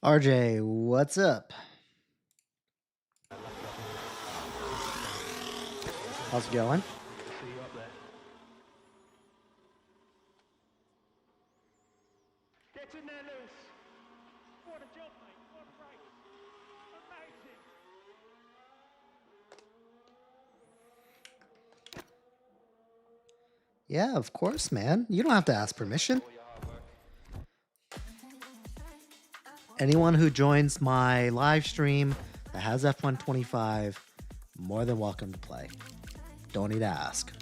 RJ, what's up? How's it going? See you up there. Get in there, Lewis. What a job, mate. What a race. Amazing. Yeah, of course, man. You don't have to ask permission. Anyone who joins my live stream that has F125, more than welcome to play. Don't need to ask.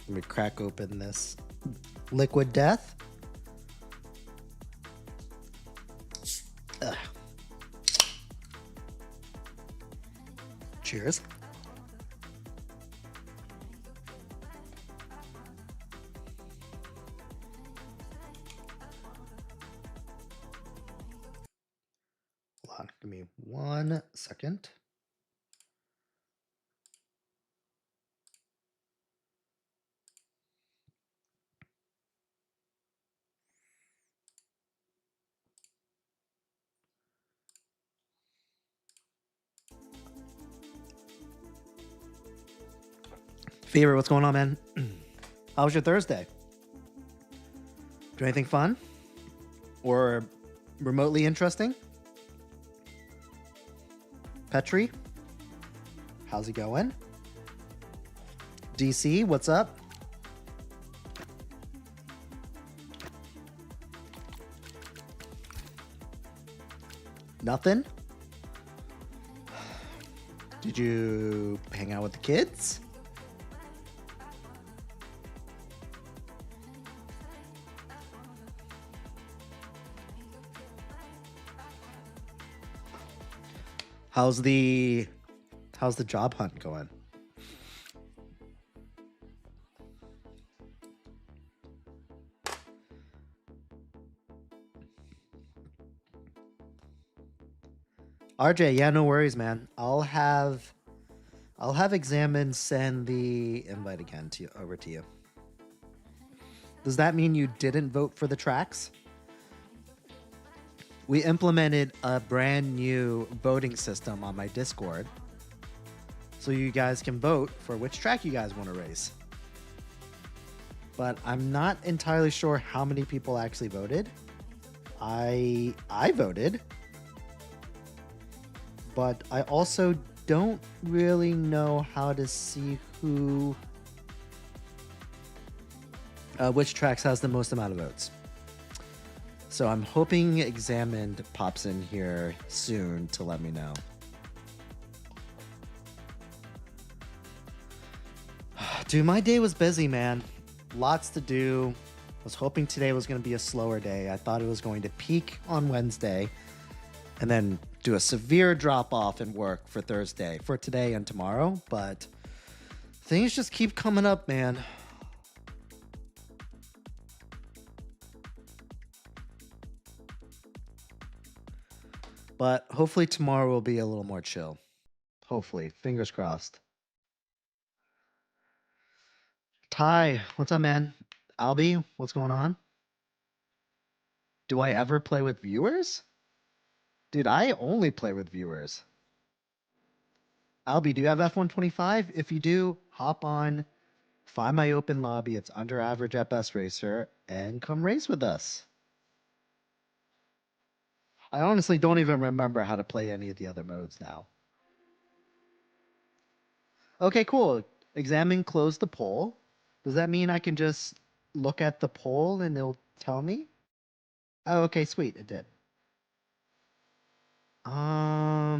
Let me crack open this liquid death. Ugh. Cheers. Hold on, give me 1 second. Fever, what's going on, man? How was your Thursday? Do anything fun? Or remotely interesting? Petri, how's it going? DC, what's up? Nothing? Did you hang out with the kids? How's the job hunt going? RJ, yeah, no worries, man. I'll have Examine send the invite again over to you. Does that mean you didn't vote for the tracks? We implemented a brand new voting system on my Discord, so you guys can vote for which track you guys want to race. But I'm not entirely sure how many people actually voted. I voted, but I also don't really know how to see who which tracks has the most amount of votes. So I'm hoping Examined pops in here soon to let me know. Dude, my day was busy, man. Lots to do. I was hoping today was going to be a slower day. I thought it was going to peak on Wednesday and then do a severe drop off in work for Thursday, for today and tomorrow. But things just keep coming up, man. But hopefully tomorrow will be a little more chill. Hopefully. Fingers crossed. Ty, what's up, man? Albie, what's going on? Do I ever play with viewers? Dude, I only play with viewers. Albie, do you have F125? If you do, hop on, find my open lobby. It's under average at Best Racer, and come race with us. I honestly don't even remember how to play any of the other modes now. Okay, cool. Examine close the poll. Does that mean I can just look at the poll and it'll tell me? Oh, okay, sweet. It did. I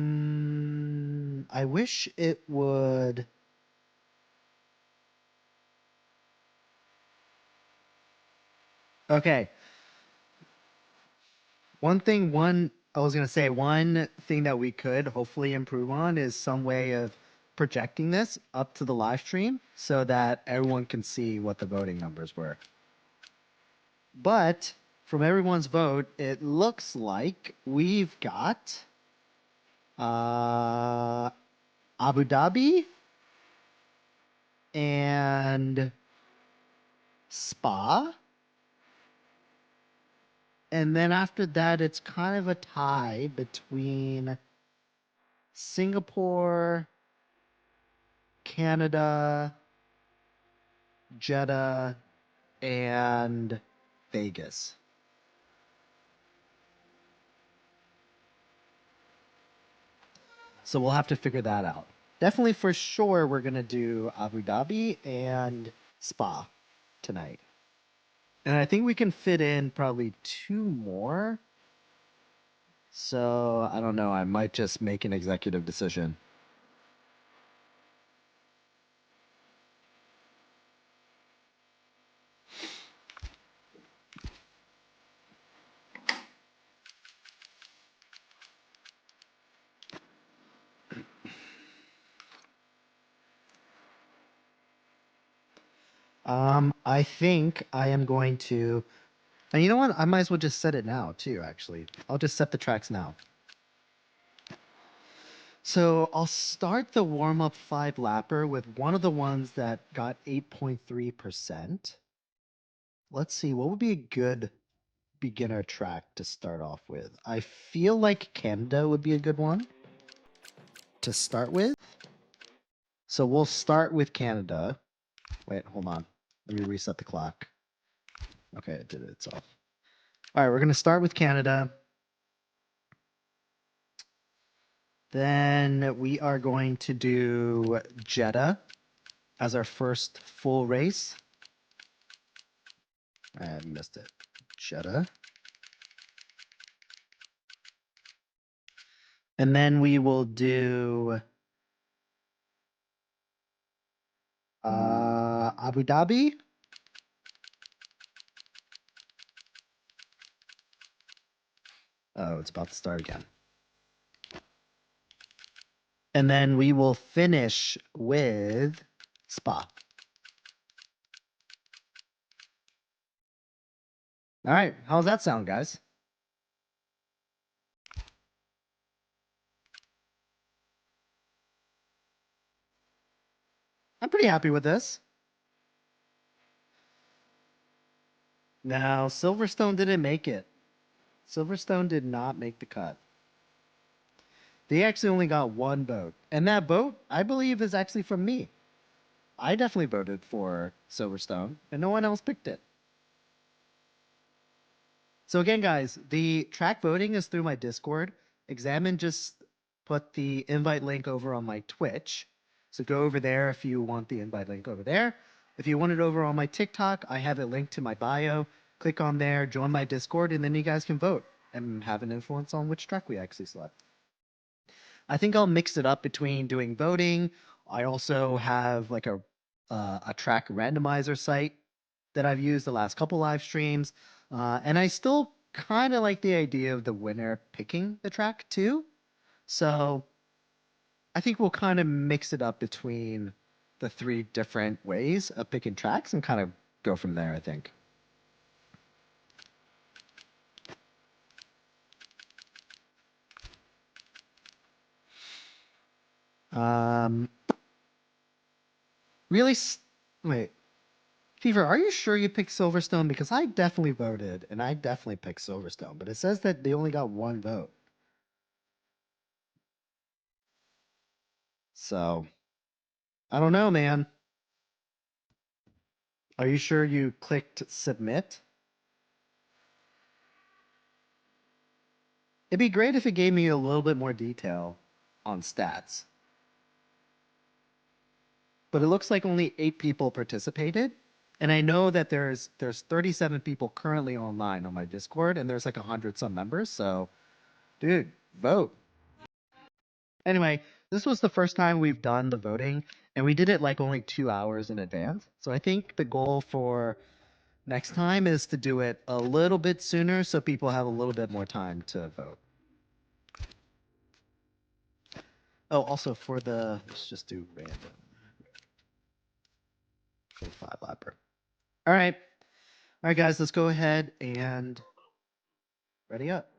wish it would. Okay. One thing that we could hopefully improve on is some way of projecting this up to the live stream so that everyone can see what the voting numbers were. But from everyone's vote, it looks like we've got Abu Dhabi and Spa. And then after that, it's kind of a tie between Singapore, Canada, Jeddah, and Vegas. So we'll have to figure that out. Definitely for sure, we're going to do Abu Dhabi and Spa tonight. And I think we can fit in probably 2 more. So I don't know. I might just make an executive decision. I think I am going to. And you know what? I might as well just set it now, too, actually. I'll just set the tracks now. So I'll start the warm up 5 lapper with one of the ones that got 8.3%. Let's see, what would be a good beginner track to start off with? I feel like Canada would be a good one to start with. So we'll start with Canada. Wait, hold on. Let me reset the clock. Okay, it did it itself. All right, we're going to start with Canada. Then we are going to do Jeddah as our first full race. I missed it. Jeddah. And then we will do Abu Dhabi. Oh, it's about to start again. And then we will finish with Spa. All right, how's that sound, guys? I'm pretty happy with this. Now, Silverstone didn't make it. Silverstone did not make the cut. They actually only got 1 vote. And that vote, I believe, is actually from me. I definitely voted for Silverstone, and no one else picked it. So again, guys, the track voting is through my Discord. Examine just put the invite link over on my Twitch. So go over there if you want the invite link over there. If you want it over on my TikTok, I have it linked to my bio. Click on there, join my Discord, and then you guys can vote and have an influence on which track we actually select. I think I'll mix it up between doing voting. I also have like a track randomizer site that I've used the last couple live streams. And I still kind of like the idea of the winner picking the track too. So I think we'll kind of mix it up between the 3 different ways of picking tracks and kind of go from there, I think. Um, really? Wait. Fever, are you sure you picked Silverstone? Because I definitely voted, and I definitely picked Silverstone, but it says that they only got 1 vote. So, I don't know, man. Are you sure you clicked submit? It'd be great if it gave me a little bit more detail on stats. But it looks like only 8 people participated. And I know that there's 37 people currently online on my Discord, and there's like 100 some members. So, dude, vote. Anyway, this was the first time we've done the voting, and we did it like only 2 hours in advance. So I think the goal for next time is to do it a little bit sooner so people have a little bit more time to vote. Oh, also for the, let's just do random for the 5 lapper. All right, guys, let's go ahead and Ready up.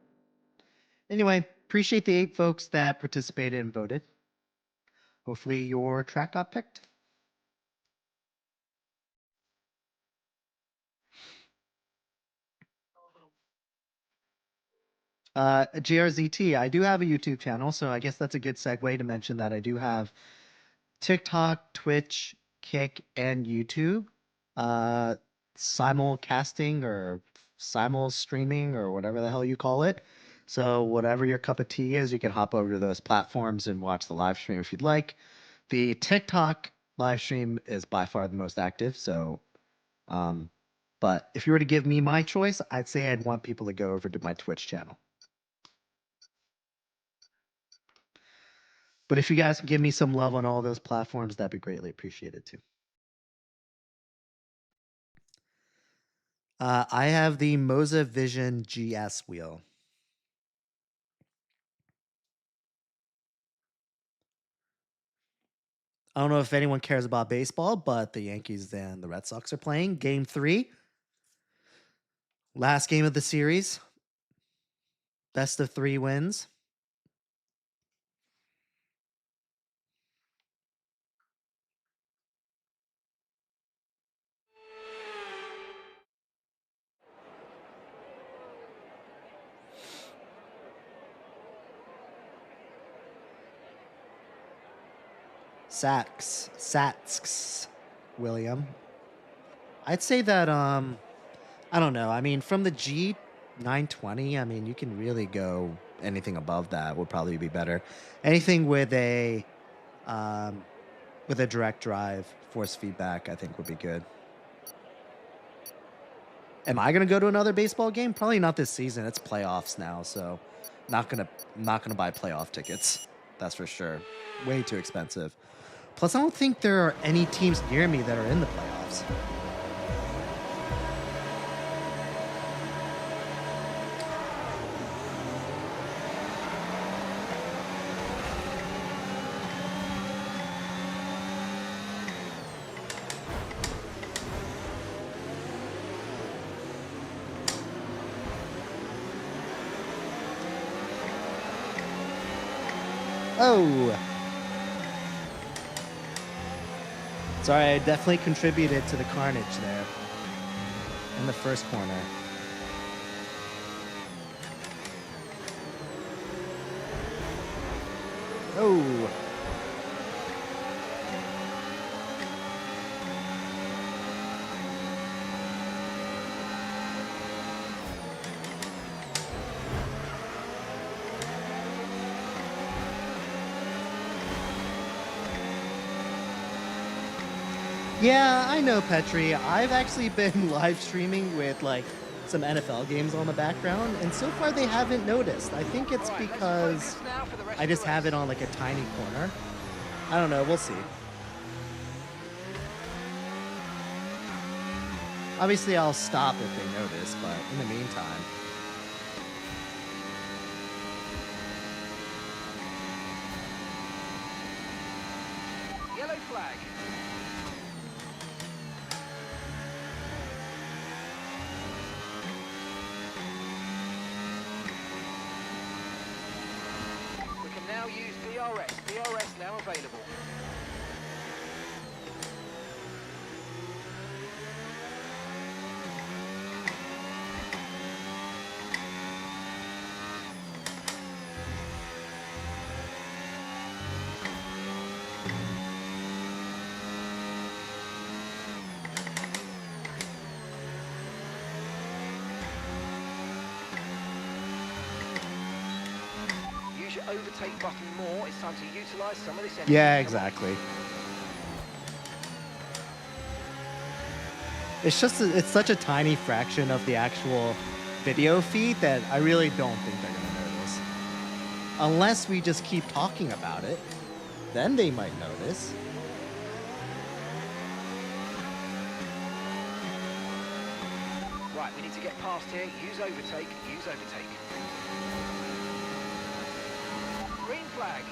Anyway, appreciate the 8 folks that participated and voted. Hopefully your track got picked. GRZT, I do have a YouTube channel, so I guess that's a good segue to mention that I do have TikTok, Twitch, Kick, and YouTube. Simulcasting or simul streaming or whatever the hell you call it. So whatever your cup of tea is, you can hop over to those platforms and watch the live stream if you'd like. The TikTok live stream is by far the most active, so but if you were to give me my choice, I'd say I'd want people to go over to my Twitch channel. But if you guys can give me some love on all those platforms, that'd be greatly appreciated too. I have the Moza Vision GS wheel. I don't know if anyone cares about baseball, but the Yankees and the Red Sox are playing game 3. Last game of the series. Best of 3 wins. Sats, William. I'd say that I don't know. I mean, from the G920, I mean, you can really go anything above that would probably be better. Anything with a direct drive, force feedback, I think would be good. Am I gonna go to another baseball game? Probably not this season. It's playoffs now, so not gonna buy playoff tickets. That's for sure. Way too expensive. Plus, I don't think there are any teams near me that are in the playoffs. Oh! Sorry, I definitely contributed to the carnage there. In the first corner. Oh! Yeah, I know, Petri. I've actually been live streaming with like some NFL games on the background, and so far they haven't noticed. I think it's because I just have it on like a tiny corner. I don't know, we'll see. Obviously, I'll stop if they notice, but in the meantime. Yellow flag. We can now use DRS. DRS now available. Use your overtake button more. It's time to utilize some of this energy. Yeah, exactly. It's just, it's such a tiny fraction of the actual video feed that I really don't think they're gonna notice. Unless we just keep talking about it, then they might notice. Right, we need to get past here. Use overtake. Use overtake. Green flag.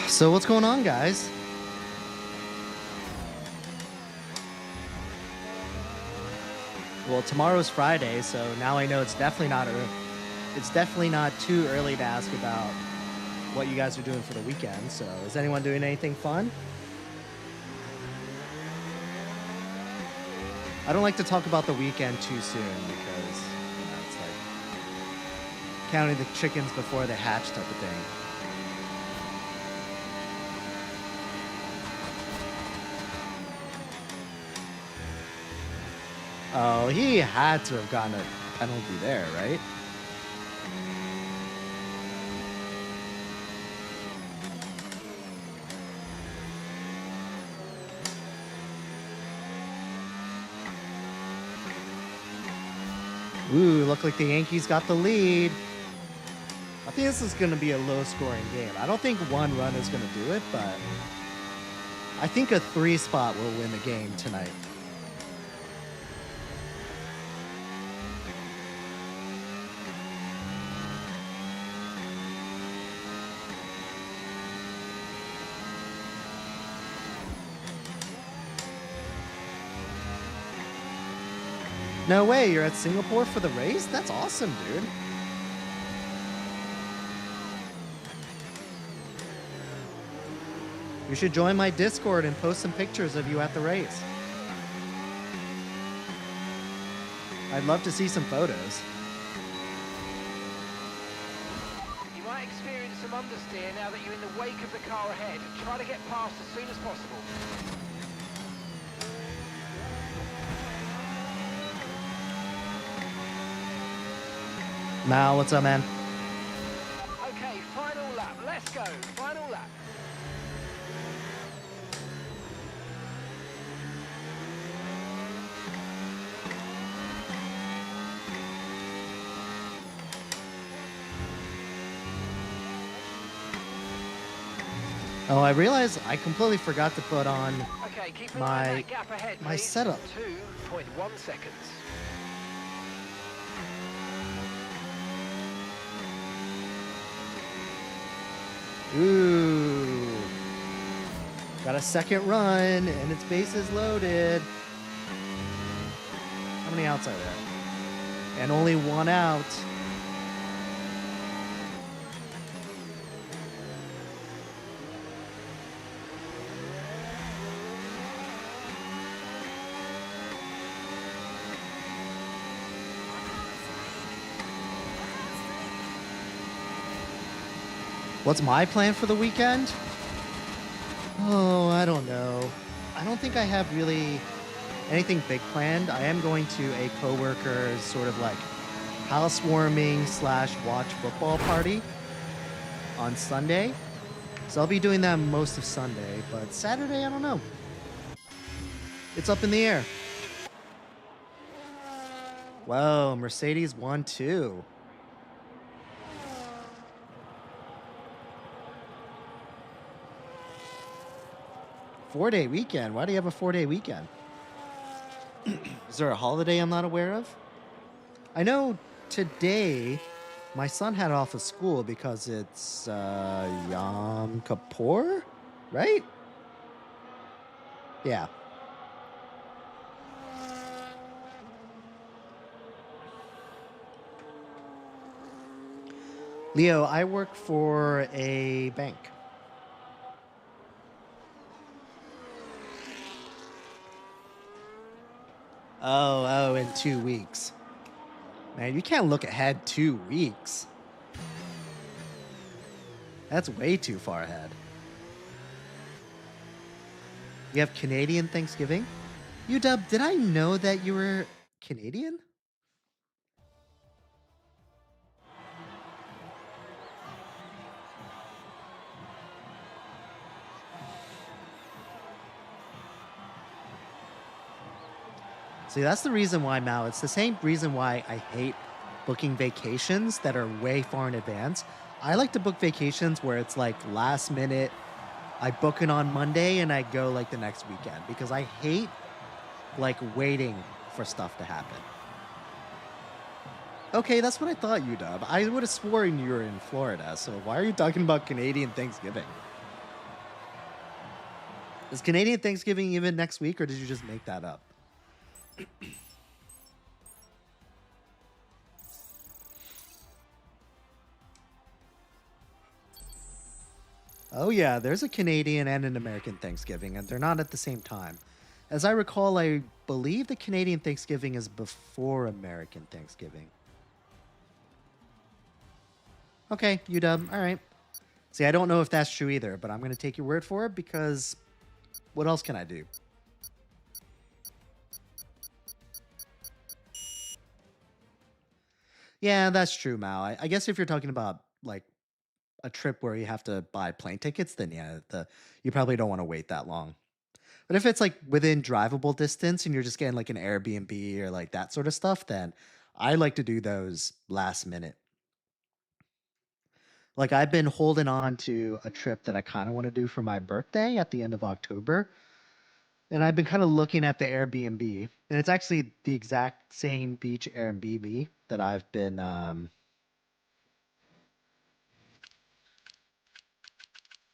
So what's going on, guys? Well, tomorrow's Friday, so now I know it's definitely not too early to ask about what you guys are doing for the weekend. So, is anyone doing anything fun? I don't like to talk about the weekend too soon because it's like counting the chickens before they hatch type of thing. Oh, he had to have gotten a penalty there, right? Ooh, look like the Yankees got the lead. I think this is going to be a low-scoring game. I don't think one run is going to do it, but I think a 3 spot will win the game tonight. No way, you're at Singapore for the race? That's awesome, dude. You should join my Discord and post some pictures of you at the race. I'd love to see some photos. You might experience some understeer now that you're in the wake of the car ahead. Try to get past as soon as possible. Mal, what's up, man? Okay, final lap. Let's go. Final lap. Oh, I realized I completely forgot to put on Okay, keep an eye on my that gap ahead, my please. setup. 2.1 seconds. Ooh. Got a second run, and its base is loaded. How many outs are there? And only one out. What's my plan for the weekend? Oh, I don't know. I don't think I have really anything big planned. I am going to a coworker's sort of like housewarming / watch football party on Sunday. So I'll be doing that most of Sunday, but Saturday, I don't know. It's up in the air. Whoa, Mercedes won too. Four-day weekend. Why do you have a 4-day weekend? Is there a holiday I'm not aware of? I know today my son had off of school because it's Yom Kippur, right? Yeah. Leo, I work for a bank. Oh, in 2 weeks. Man, you can't look ahead 2 weeks. That's way too far ahead. You have Canadian Thanksgiving? UW, did I know that you were Canadian? See, that's the reason why, Mao. It's the same reason why I hate booking vacations that are way far in advance. I like to book vacations where it's like last minute. I book it on Monday and I go like the next weekend because I hate like waiting for stuff to happen. Okay, that's what I thought, UW. I would have sworn you were in Florida, so why are you talking about Canadian Thanksgiving? Is Canadian Thanksgiving even next week, or did you just make that up? Oh, yeah, there's a Canadian and an American Thanksgiving, and they're not at the same time. As I recall, I believe the Canadian Thanksgiving is before American Thanksgiving. Okay, UW. All right. See, I don't know if that's true either, but I'm going to take your word for it because what else can I do? Yeah, that's true, Mal. I guess if you're talking about like a trip where you have to buy plane tickets, then yeah, you probably don't want to wait that long. But if it's like within drivable distance and you're just getting like an Airbnb or like that sort of stuff, then I like to do those last minute. Like I've been holding on to a trip that I kind of want to do for my birthday at the end of October. And I've been kind of looking at the Airbnb, and it's actually the exact same beach Airbnb that I've been. All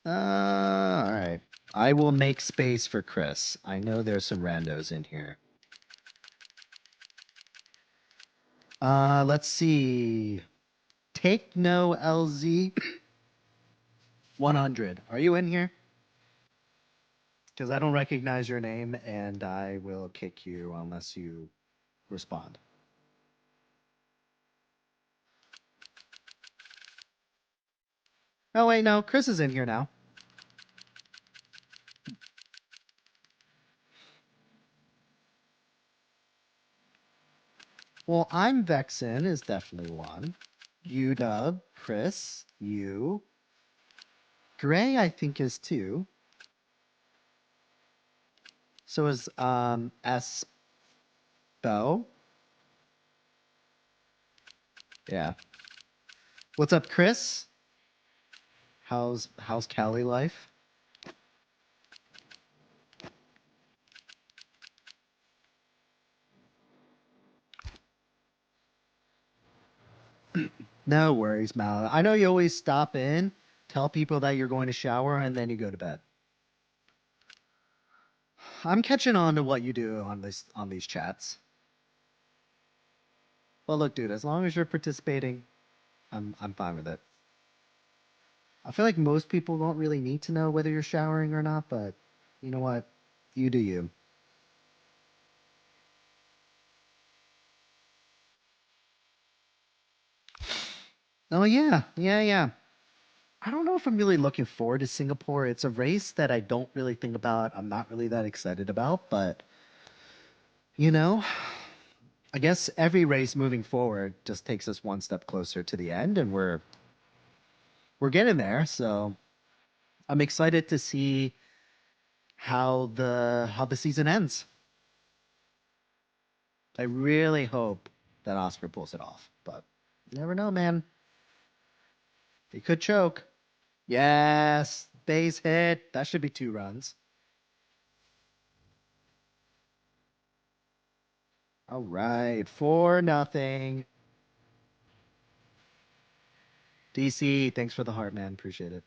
right. I will make space for Chris. I know there's some randos in here. Let's see. Take no LZ 100. Are you in here? Because I don't recognize your name, and I will kick you unless you respond. Oh wait, no, Chris is in here now. Well, I'm Vexen is definitely one. UW, Chris, you. Gray, I think, is two. So is S Bo. Yeah. What's up, Chris? How's Cali life? No worries, Mal. I know you always stop in, tell people that you're going to shower, and then you go to bed. I'm catching on to what you do on these chats. Well, look, dude, as long as you're participating, I'm fine with it. I feel like most people don't really need to know whether you're showering or not, but you know what? You do you. Oh yeah, yeah. I don't know if I'm really looking forward to Singapore. It's a race that I don't really think about. I'm not really that excited about, but you know, I guess every race moving forward just takes us one step closer to the end, and we're getting there. So I'm excited to see how the season ends. I really hope that Oscar pulls it off, but you never know, man. He could choke. Yes, base hit. That should be 2 runs. All right, 4-0. DC, thanks for the heart, man. Appreciate it.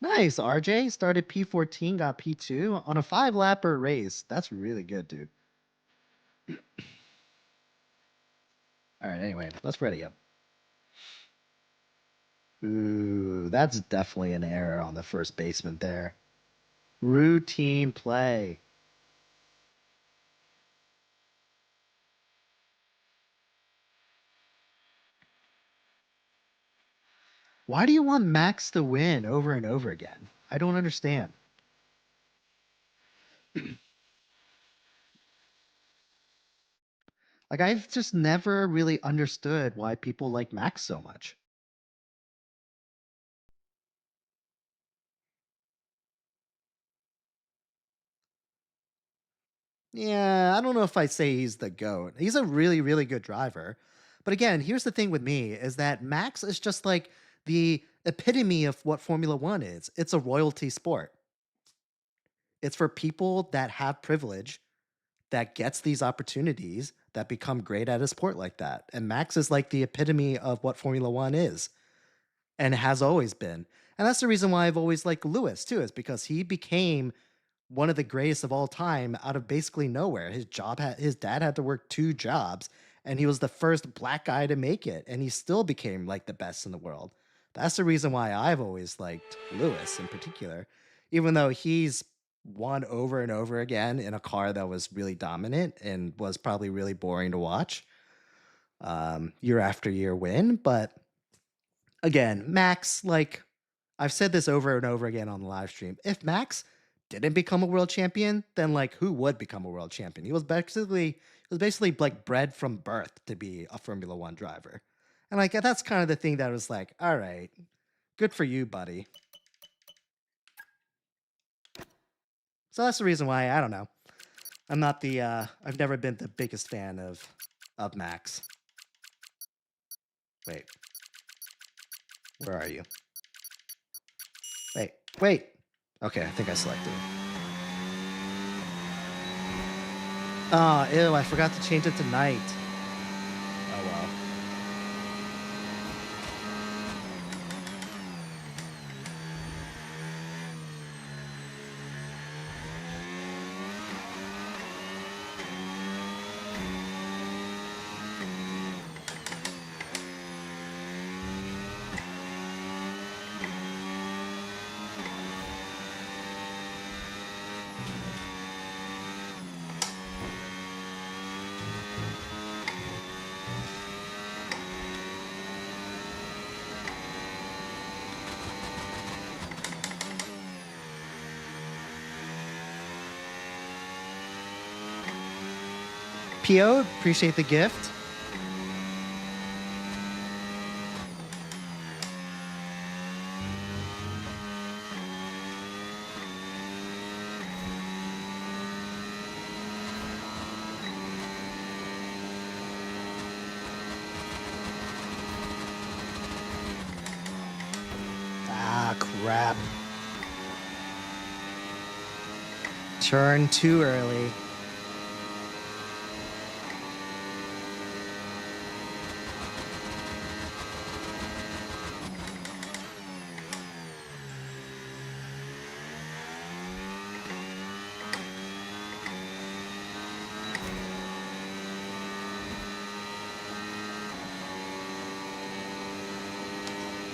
Nice. RJ started P14, got P2 on a 5-lapper race. That's really good, dude. All right, anyway, let's ready up. Ooh, that's definitely an error on the first baseman there. Routine play. Why do you want Max to win over and over again? I don't understand. Like, I've just never really understood why people like Max so much. Yeah, I don't know if I'd say he's the GOAT. He's a really, really good driver. But again, here's the thing with me is that Max is just like the epitome of what Formula One is. It's a royalty sport. It's for people that have privilege that gets these opportunities that become great at a sport like that. And Max is like the epitome of what Formula One is and has always been. And that's the reason why I've always liked Lewis too, is because he became one of the greatest of all time out of basically nowhere. His dad had to work 2 jobs, and he was the first black guy to make it, and he still became like the best in the world. That's the reason why I've always liked Lewis in particular, even though he's won over and over again in a car that was really dominant and was probably really boring to watch, year after year win. But again, Max, like I've said this over and over again on the live stream, if Max didn't become a world champion, then like who would become a world champion? He was basically like bred from birth to be a Formula One driver. And like that's kind of the thing that was like, all right, good for you, buddy. So that's the reason why, I don't know. I've never been the biggest fan of Max. Wait. Where are you? Wait. Okay, I think I selected. Oh, ew, I forgot to change it to night. Oh well. Pio, appreciate the gift. Ah, crap. Turn too early.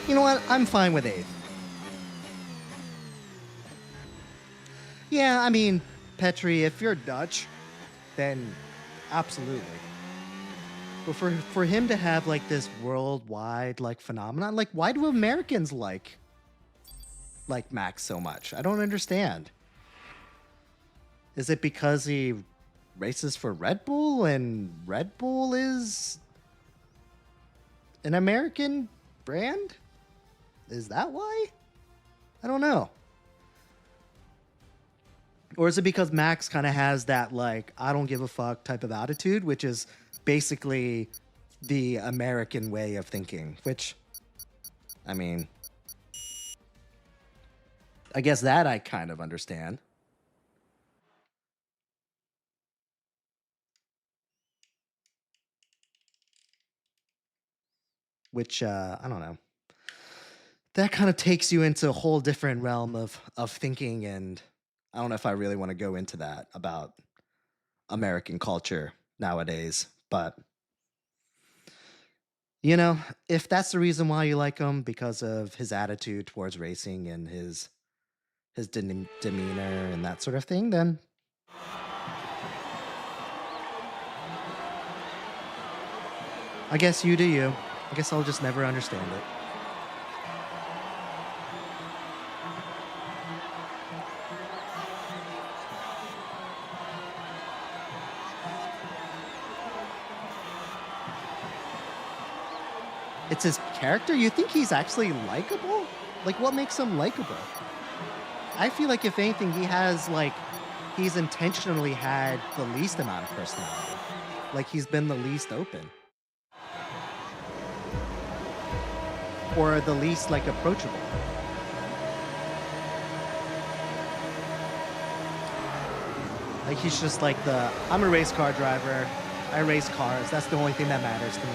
You know what? I'm fine with 8th. Yeah, I mean, Petri, if you're Dutch, then absolutely. But for him to have like this worldwide like phenomenon, like why do Americans like Max so much? I don't understand. Is it because he races for Red Bull and Red Bull is an American brand? Is that why? I don't know. Or is it because Max kind of has that like I don't give a fuck type of attitude, which is basically the American way of thinking, which I mean, I guess that I kind of understand. Which I don't know. That kind of takes you into a whole different realm of thinking, and I don't know if I really want to go into that about American culture nowadays, but you know, if that's the reason why you like him because of his attitude towards racing and his demeanor and that sort of thing, then I guess you do you. I guess I'll just never understand it. It's his character? You think he's actually likable? Like, what makes him likable? I feel like, if anything, he's intentionally had the least amount of personality. Like, he's been the least open. Or the least, like, approachable. Like, he's just like I'm a race car driver. I race cars. That's the only thing that matters to me.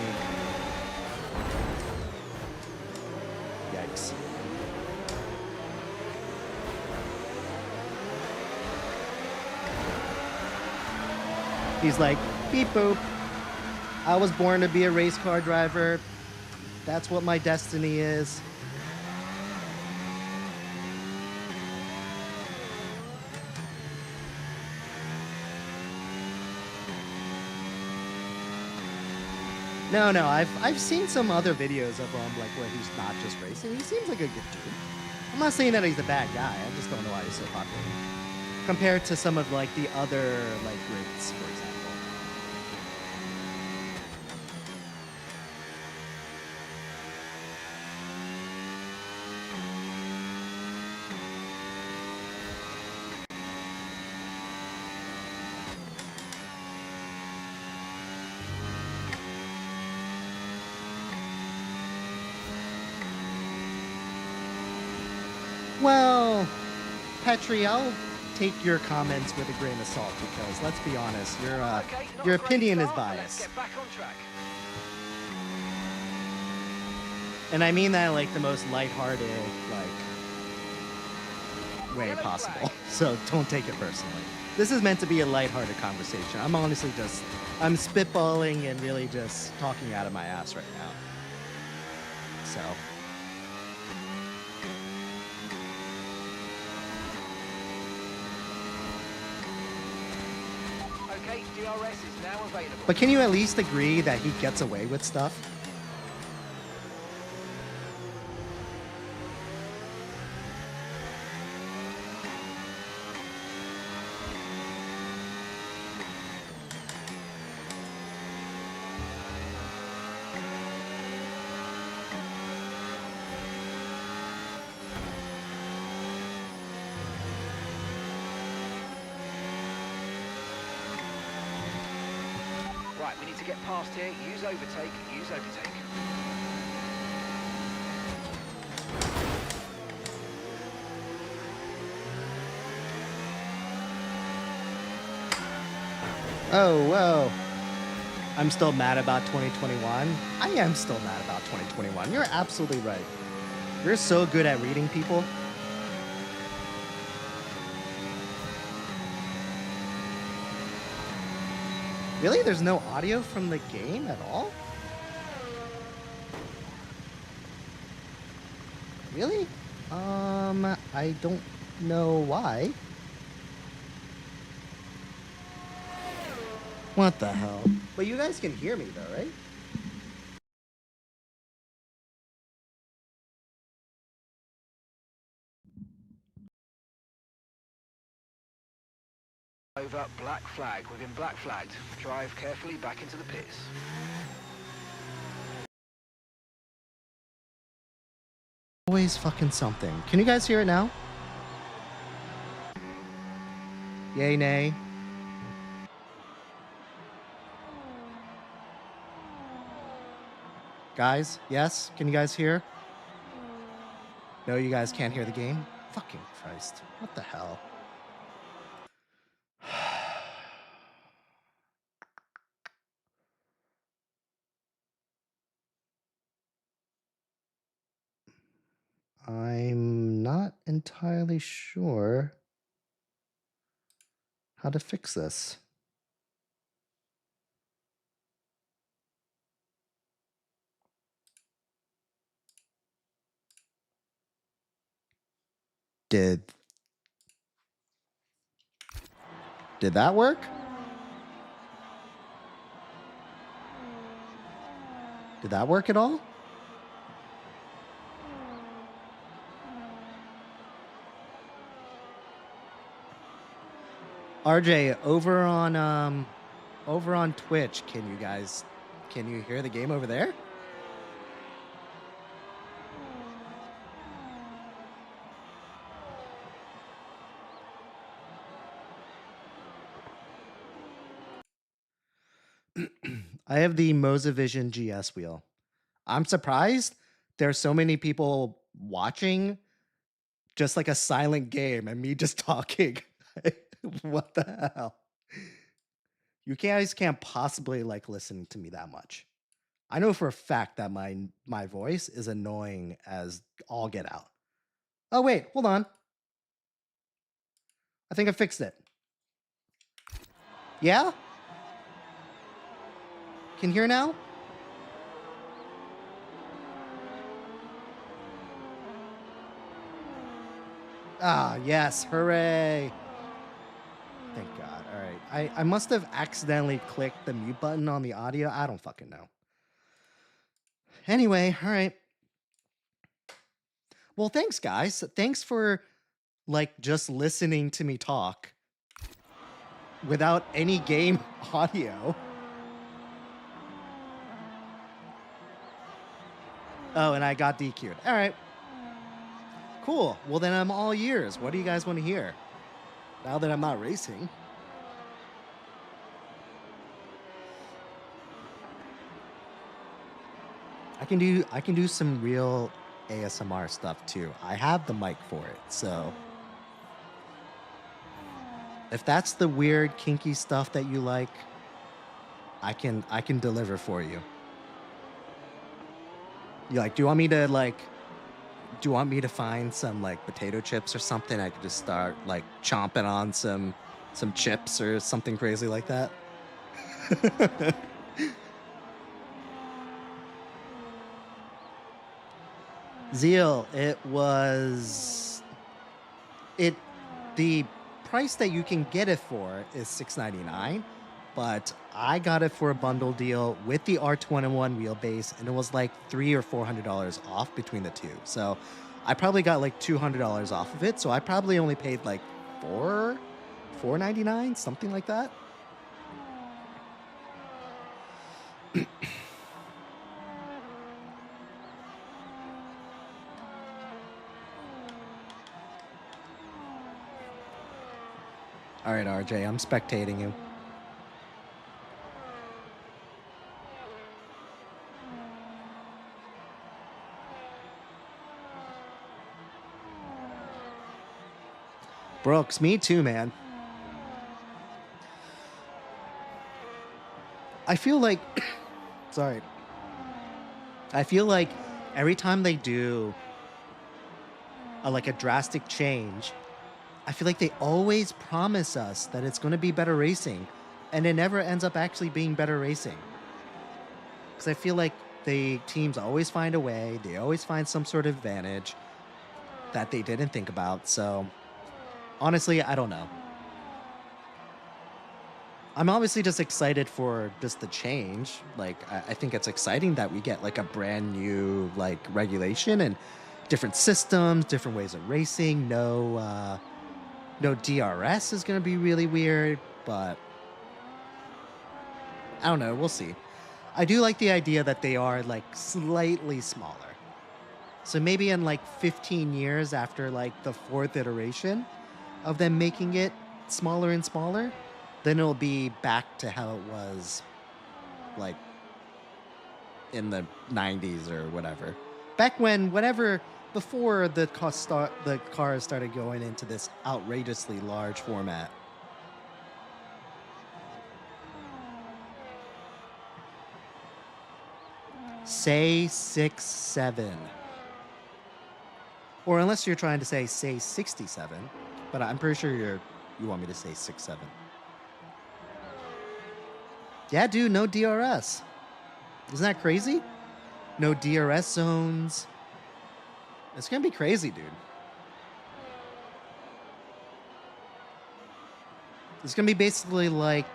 Yikes. He's like, beep boop. I was born to be a race car driver. That's what my destiny is. No, I've seen some other videos of him like where he's not just racing. He seems like a good dude. I'm not saying that he's a bad guy. I just don't know why he's so popular compared to some of like the other like greats, for example. Well, Petri, I'll take your comments with a grain of salt because let's be honest, Okay, not your a great opinion is start, but Let's biased. get back on track. And I mean that like the most lighthearted like way Yellow possible. flag. So don't take it personally. This is meant to be a lighthearted conversation. I'm honestly I'm spitballing and really just talking out of my ass right now. So Okay, DRS is now available. but can you at least agree that he gets away with stuff? Right, we need to get past here. Use overtake, use overtake. Oh, whoa. I'm still mad about 2021. I am still mad about 2021. You're absolutely right. You're so good at reading people. Really? There's no audio from the game at all? Really? I don't know why. What the hell? But you guys can hear me though, right? Over black flag. We've been black flagged. Drive carefully back into the pits. Always fucking something. Can you guys hear it now? Yay, nay. Guys, yes? Can you guys hear? No, you guys can't hear the game? Fucking Christ. What the hell? I'm not entirely sure how to fix this. Did that work? Did that work at all? RJ, over on Twitch, can you hear the game over there? I have the Mosavision GS wheel. I'm surprised there's so many people watching just like a silent game and me just talking. What the hell? You guys can't possibly like listen to me that much. I know for a fact that my voice is annoying as all get out. Oh wait, hold on. I think I fixed it. Yeah? Can hear now? Ah, yes. Hooray. Thank God. All right. I must have accidentally clicked the mute button on the audio. I don't fucking know. Anyway, all right. Well, thanks, guys. Thanks for like just listening to me talk without any game audio. Oh, and I got DQ'd. All right. Cool. Well, then I'm all ears. What do you guys want to hear? Now that I'm not racing. I can do some real ASMR stuff too. I have the mic for it, so if that's the weird kinky stuff that you like, I can deliver for you. You like, do you want me to find some like potato chips or something? I could just start like chomping on some chips or something crazy like that. Zeal, the price that you can get it for is $6.99, but I got it for a bundle deal with the R21 wheelbase, and it was like $300 or $400 off between the two. So I probably got like $200 off of it. So I probably only paid like $4.99, something like that. All right, RJ, I'm spectating you. Brooks, me too, man. I feel like, sorry. I feel like every time they do like a drastic change, I feel like they always promise us that it's going to be better racing, and it never ends up actually being better racing. Because I feel like the teams always find a way, they always find some sort of advantage that they didn't think about. So honestly, I don't know. I'm obviously just excited for just the change. Like, I think it's exciting that we get like a brand new like regulation and different systems, different ways of racing. No DRS is going to be really weird, but I don't know. We'll see. I do like the idea that they are like slightly smaller. So maybe in like 15 years after like the fourth iteration of them making it smaller and smaller, then it'll be back to how it was like in the 90s or whatever. Back when, before the cars started going into this outrageously large format. Say 6-7. Or unless you're trying to say 67, but I'm pretty sure you want me to say 6-7. Yeah, dude, no DRS. Isn't that crazy? No DRS zones. It's gonna be crazy, dude. It's gonna be basically like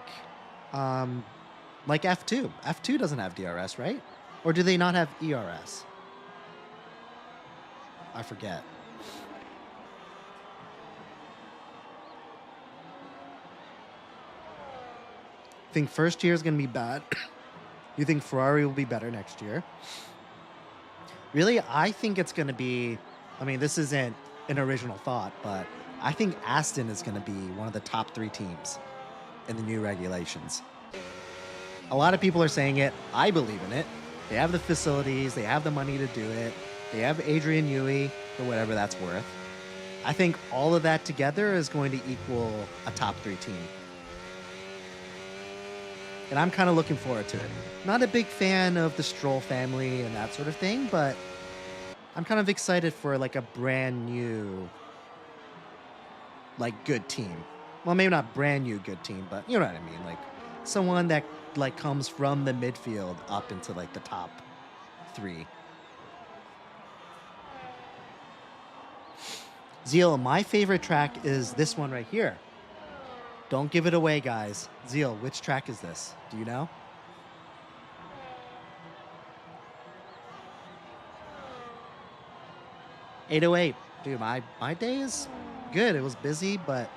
F2. F2 doesn't have DRS, right? Or do they not have ERS? I forget. Think first year is gonna be bad. You think Ferrari will be better next year? Really, I think it's going to be, I mean, this isn't an original thought, but I think Aston is going to be one of the top 3 teams in the new regulations. A lot of people are saying it. I believe in it. They have the facilities. They have the money to do it. They have Adrian Newey for whatever that's worth. I think all of that together is going to equal a top 3 team. And I'm kind of looking forward to it. Not a big fan of the Stroll family and that sort of thing, but I'm kind of excited for like a brand new, like good team. Well, maybe not brand new good team, but you know what I mean. Like someone that like comes from the midfield up into like the top 3. Zeal, my favorite track is this one right here. Don't give it away, guys. Zeal, which track is this? Do you know? .808. Dude, my day is good. It was busy, but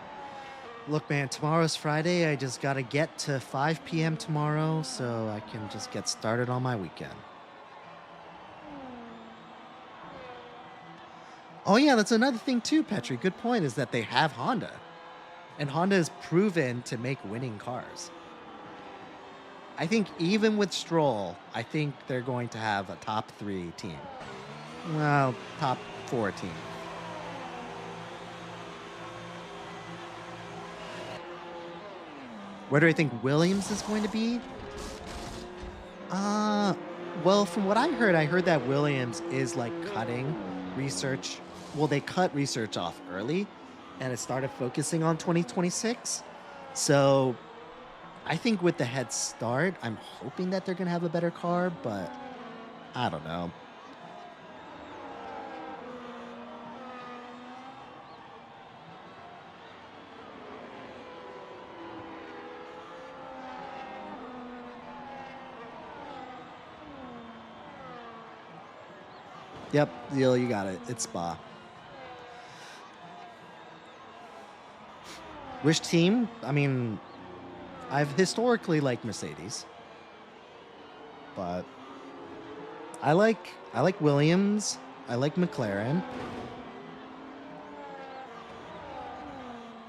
look, man, tomorrow's Friday. I just got to get to 5 p.m. tomorrow so I can just get started on my weekend. Oh, yeah, that's another thing too, Petri. Good point, is that they have Honda. And Honda is proven to make winning cars. I think even with Stroll, I think they're going to have a top 3 team. Well, top 4 team. Where do I think Williams is going to be? Well, from what I heard that Williams is like cutting research. Well, they cut research off early and it started focusing on 2026. So I think with the head start, I'm hoping that they're going to have a better car, but I don't know. Yep, Zeal, you got it. It's Spa. Which team? I mean, I've historically liked Mercedes, but I like Williams. I like McLaren.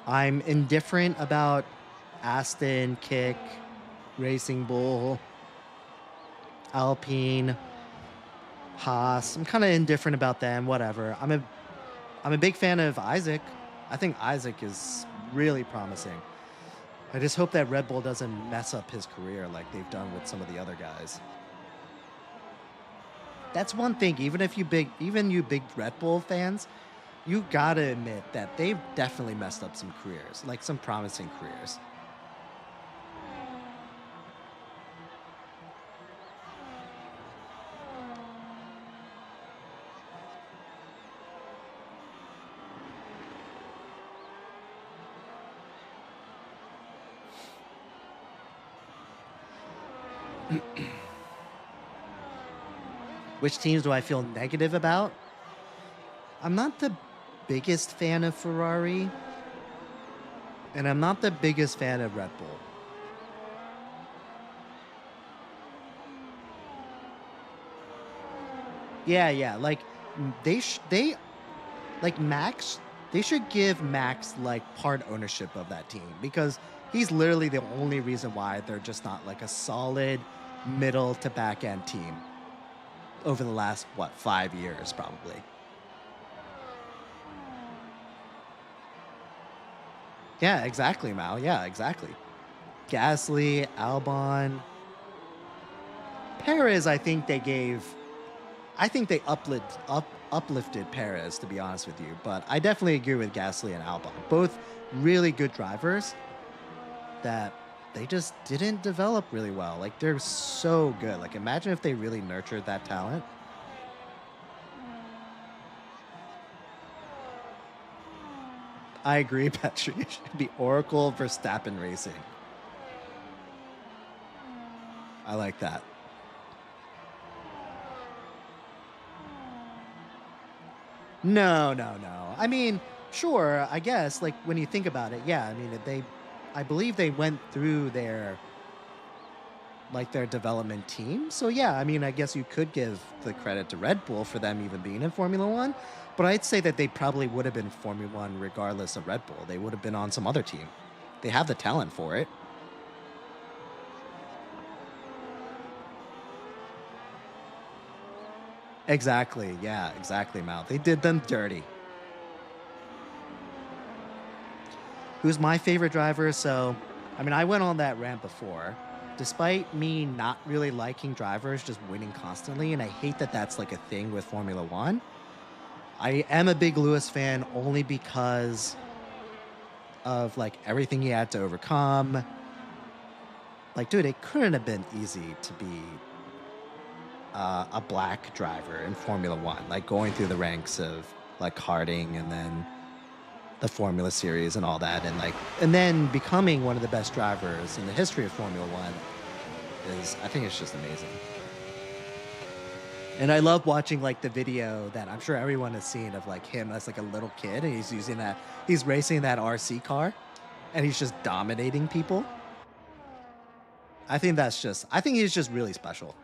I'm indifferent about Aston, Kick, Racing Bull, Alpine, Haas. I'm kind of indifferent about them. Whatever. I'm a big fan of Isaac. I think Isaac is really promising. I just hope that Red Bull doesn't mess up his career like they've done with some of the other guys. That's one thing. Even you big Red Bull fans, you gotta admit that they've definitely messed up some careers, like some promising careers. Which teams do I feel negative about? I'm not the biggest fan of Ferrari, and I'm not the biggest fan of Red Bull. Yeah, like like Max, they should give Max like part ownership of that team because he's literally the only reason why they're just not like a solid middle to back end team over the last 5 years probably. Yeah, exactly, Mao. Yeah, exactly. Gasly, Albon, Perez. I think they uplifted Perez, to be honest with you. But I definitely agree with Gasly and Albon. Both really good drivers that they just didn't develop really well. Like, they're so good. Like, imagine if they really nurtured that talent. I agree, Petri. It should be Oracle Verstappen Racing. I like that. No. I mean, sure, I guess, like, when you think about it, yeah, I mean, I believe they went through their development team. So, yeah, I mean, I guess you could give the credit to Red Bull for them even being in Formula One. But I'd say that they probably would have been Formula One regardless of Red Bull. They would have been on some other team. They have the talent for it. Exactly. Yeah, exactly, Mal. They did them dirty. Who's my favorite driver? So, I mean, I went on that rant before. Despite me not really liking drivers just winning constantly, and I hate that that's like a thing with Formula One, I am a big Lewis fan only because of like everything he had to overcome. Like, dude, it couldn't have been easy to be a black driver in Formula One, like going through the ranks of like karting and then the Formula Series and all that, and like, and then becoming one of the best drivers in the history of Formula One is, I think it's just amazing. And I love watching like the video that I'm sure everyone has seen of like him as like a little kid, and he's racing that RC car, and he's just dominating people. I think he's just really special.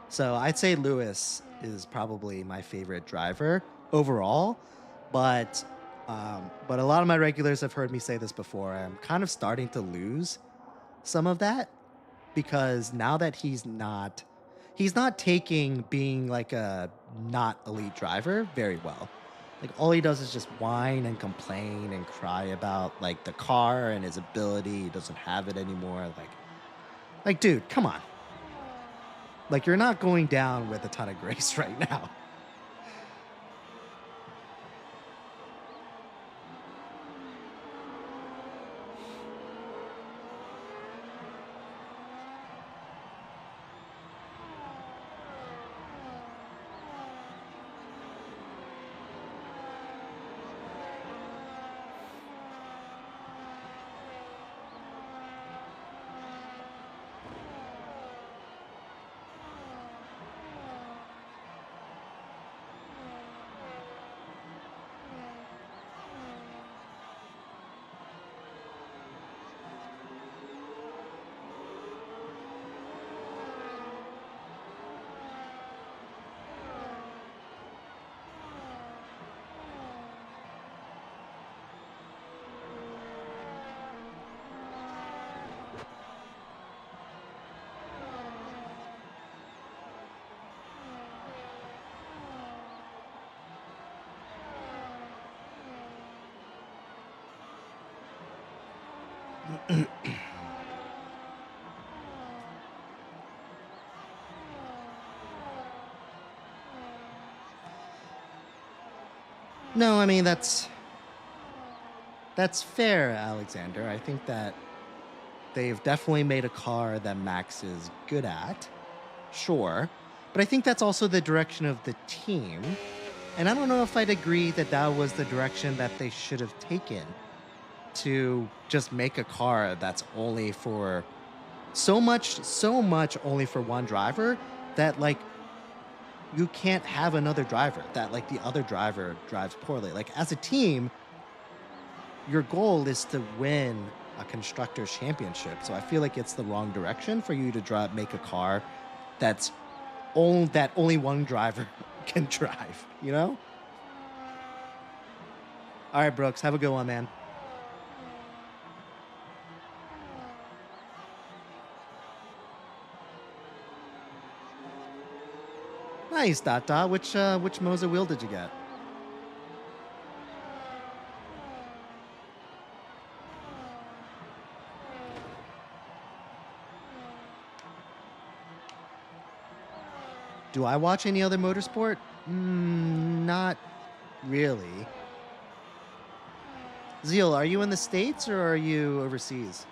So I'd say Lewis is probably my favorite driver overall, but a lot of my regulars have heard me say this before. I'm kind of starting to lose some of that because now that he's not taking being like a not elite driver very well. Like all he does is just whine and complain and cry about like the car and his ability. He doesn't have it anymore. Like dude, come on. Like, you're not going down with a ton of grace right now. No, I mean that's fair, Alexander. I think that they've definitely made a car that Max is good at. Sure. But I think that's also the direction of the team. And I don't know if I'd agree that that was the direction that they should have taken, to just make a car that's only for so much only for one driver, that like you can't have another driver, that like the other driver drives poorly. Like as a team, your goal is to win a constructors championship. So I feel like it's the wrong direction for you to make a car that only one driver can drive, you know? All right, Brooks, have a good one, man. Nice, Dot. Which Moza wheel did you get? Do I watch any other motorsport? Not really. Zeal, are you in the States or are you overseas?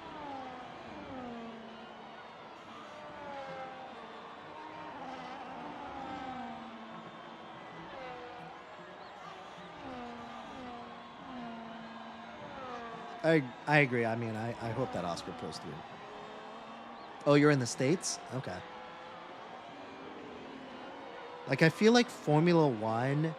I agree. I mean, I hope that Oscar pulls through. Oh, you're in the States? Okay. Like, I feel like Formula One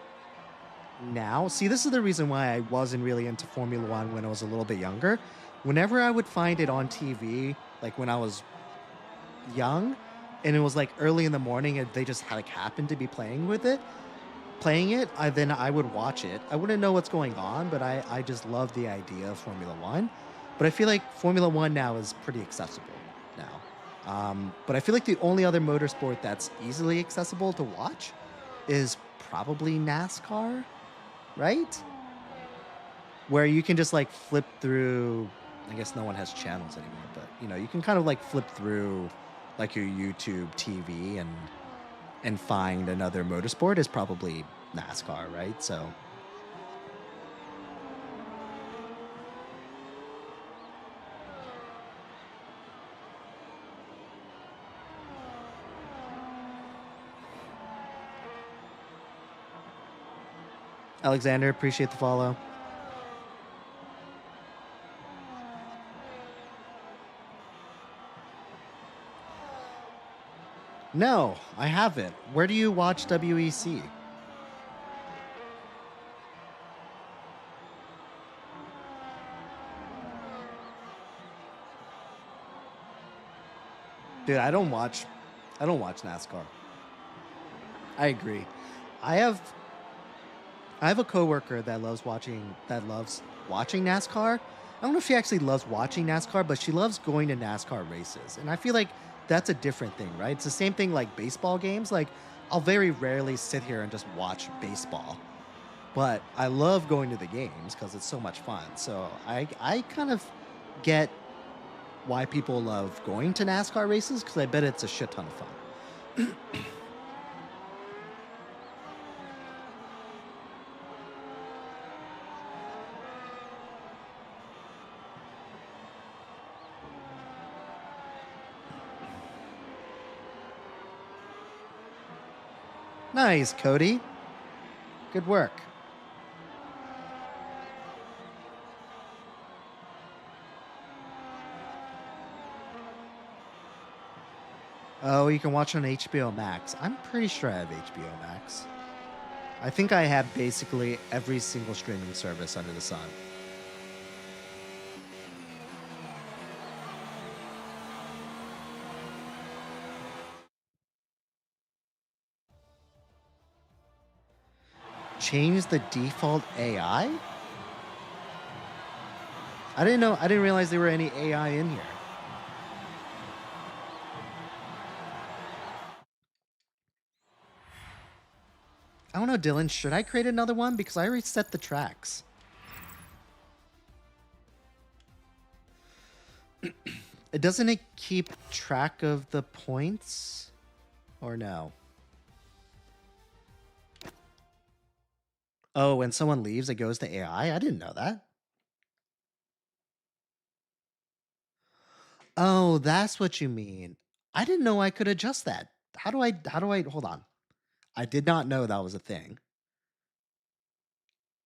now. See, this is the reason why I wasn't really into Formula One when I was a little bit younger. Whenever I would find it on TV, like when I was young, and it was like early in the morning, and they just like happened to be playing it, then I would watch it. I wouldn't know what's going on, but I just love the idea of Formula One. But I feel like Formula One now is pretty accessible now. But I feel like the only other motorsport that's easily accessible to watch is probably NASCAR, right? Where you can just like flip through. I guess no one has channels anymore, but you know, you can kind of like flip through like your YouTube TV and find another motorsport is probably NASCAR, right? So Alexander, appreciate the follow. No, I haven't. Where do you watch WEC? Dude, I don't watch NASCAR. I agree. I have I have a coworker that loves watching NASCAR. I don't know if she actually loves watching NASCAR, but she loves going to NASCAR races. And I feel like that's a different thing, right? It's the same thing like baseball games. Like I'll very rarely sit here and just watch baseball. But I love going to the games because it's so much fun. So I kind of get why people love going to NASCAR races because I bet it's a shit ton of fun. Nice, Cody. Good work. Oh, you can watch on HBO Max. I'm pretty sure I have HBO Max. I think I have basically every single streaming service under the sun. Change the default AI? I didn't know. I didn't realize there were any AI in here. I don't know, Dylan. Should I create another one? Because I already set the tracks. Doesn't it keep track of the points? Or no? Oh, when someone leaves, it goes to AI? I didn't know that. Oh, that's what you mean. I didn't know I could adjust that. How do I hold on? I did not know that was a thing.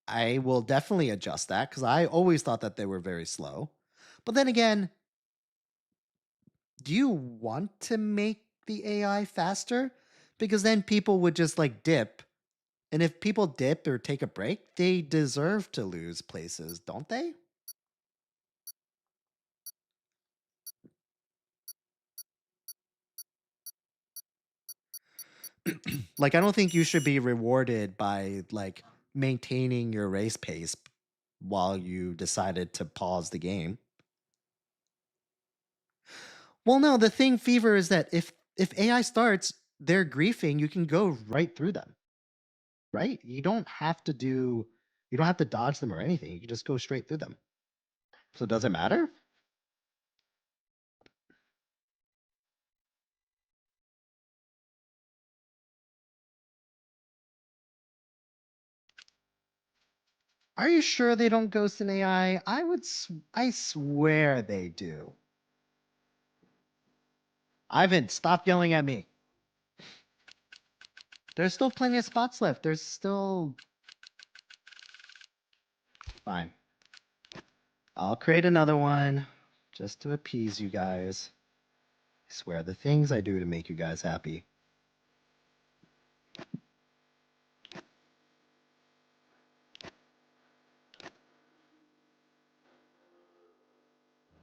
I will definitely adjust that because I always thought that they were very slow. But then again, do you want to make the AI faster? Because then people would just like dip. And if people dip or take a break, they deserve to lose places, don't they? Like, I don't think you should be rewarded by like maintaining your race pace while you decided to pause the game. Well, no, the thing, Fever, is that if AI starts, they're griefing, you can go right through them, right? You don't have to dodge them or anything. You can just go straight through them. So does it matter? Are you sure they don't ghost an AI? I swear they do. Ivan, stop yelling at me. There's still plenty of spots left. There's still fine. I'll create another one just to appease you guys. I swear the things I do to make you guys happy.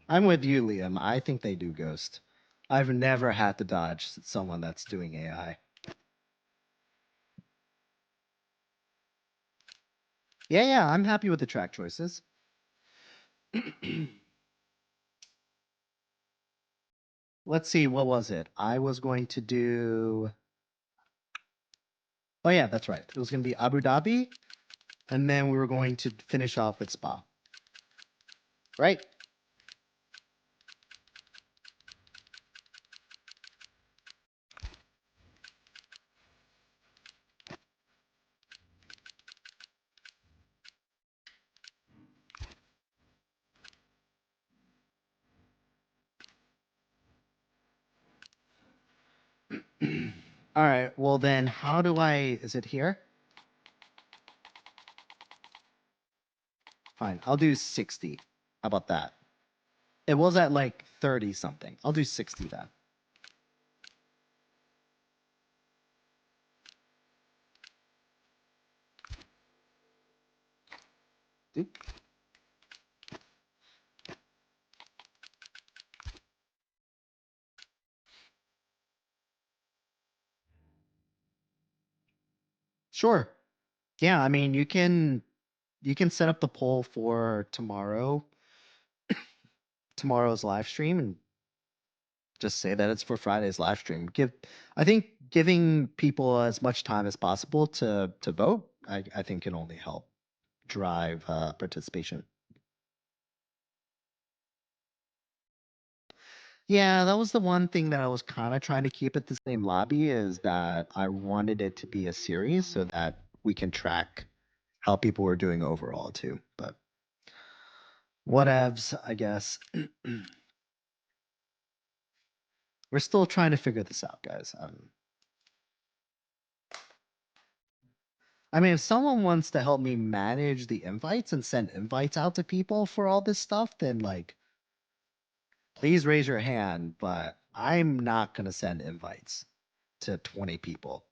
I'm with you, Liam. I think they do ghost. I've never had to dodge someone that's doing AI. Yeah, I'm happy with the track choices. Let's see, what was it? I was going to do. Oh, yeah, that's right. It was going to be Abu Dhabi, and then we were going to finish off with Spa. Right? All right, well, then how do I. Is it here? Fine. I'll do 60. How about that? It was at like 30 something. I'll do 60 then. Dude. Sure. Yeah, I mean, you can set up the poll for tomorrow's live stream and just say that it's for Friday's live stream. I think giving people as much time as possible to vote, I think can only help drive participation. Yeah, that was the one thing that I was kind of trying to keep at the same lobby is that I wanted it to be a series so that we can track how people were doing overall too. But whatevs, I guess. We're still trying to figure this out, guys. I mean, if someone wants to help me manage the invites and send invites out to people for all this stuff, then like, please raise your hand. But I'm not gonna send invites to 20 people.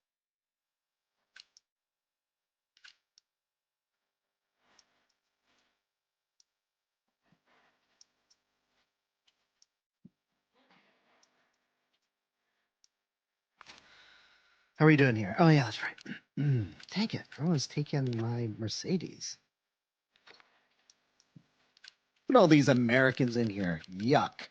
How are we doing here? Oh yeah, that's right. Dang it, everyone's taking my Mercedes. Look at all these Americans in here. Yuck.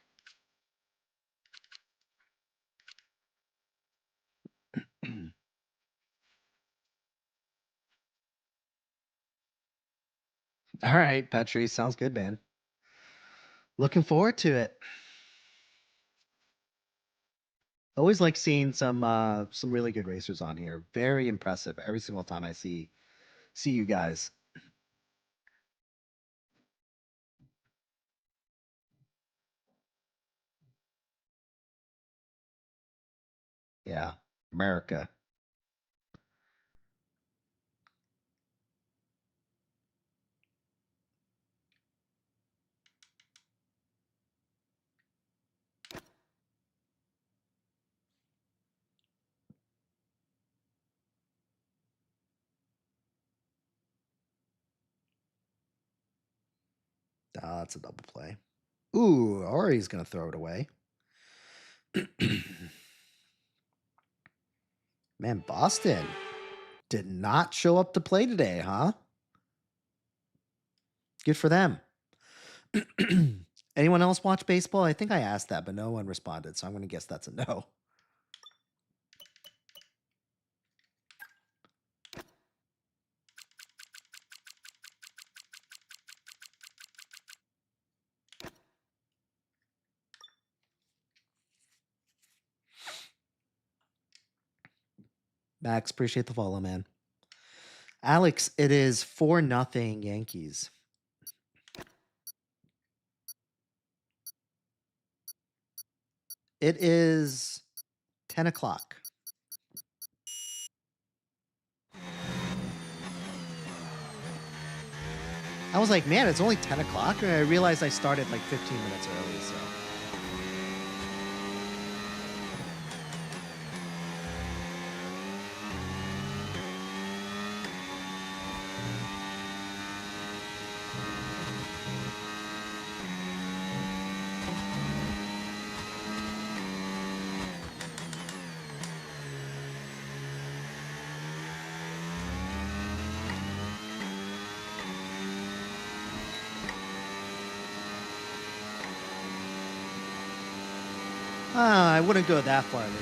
All right, Petri, sounds good, man. Looking forward to it. Always like seeing some really good racers on here. Very impressive every single time I see you guys. Yeah, America. Ah, that's a double play. Ooh, Ari's gonna throw it away. Man, Boston did not show up to play today, huh? Good for them. Anyone else watch baseball? I think I asked that, but no one responded, so I'm gonna guess that's a no. Max, appreciate the follow, man. Alex, it is 4-0 Yankees. It is 10 o'clock. I was like, man, it's only 10 o'clock. And I realized I started like 15 minutes early, so. I wouldn't go that far, then.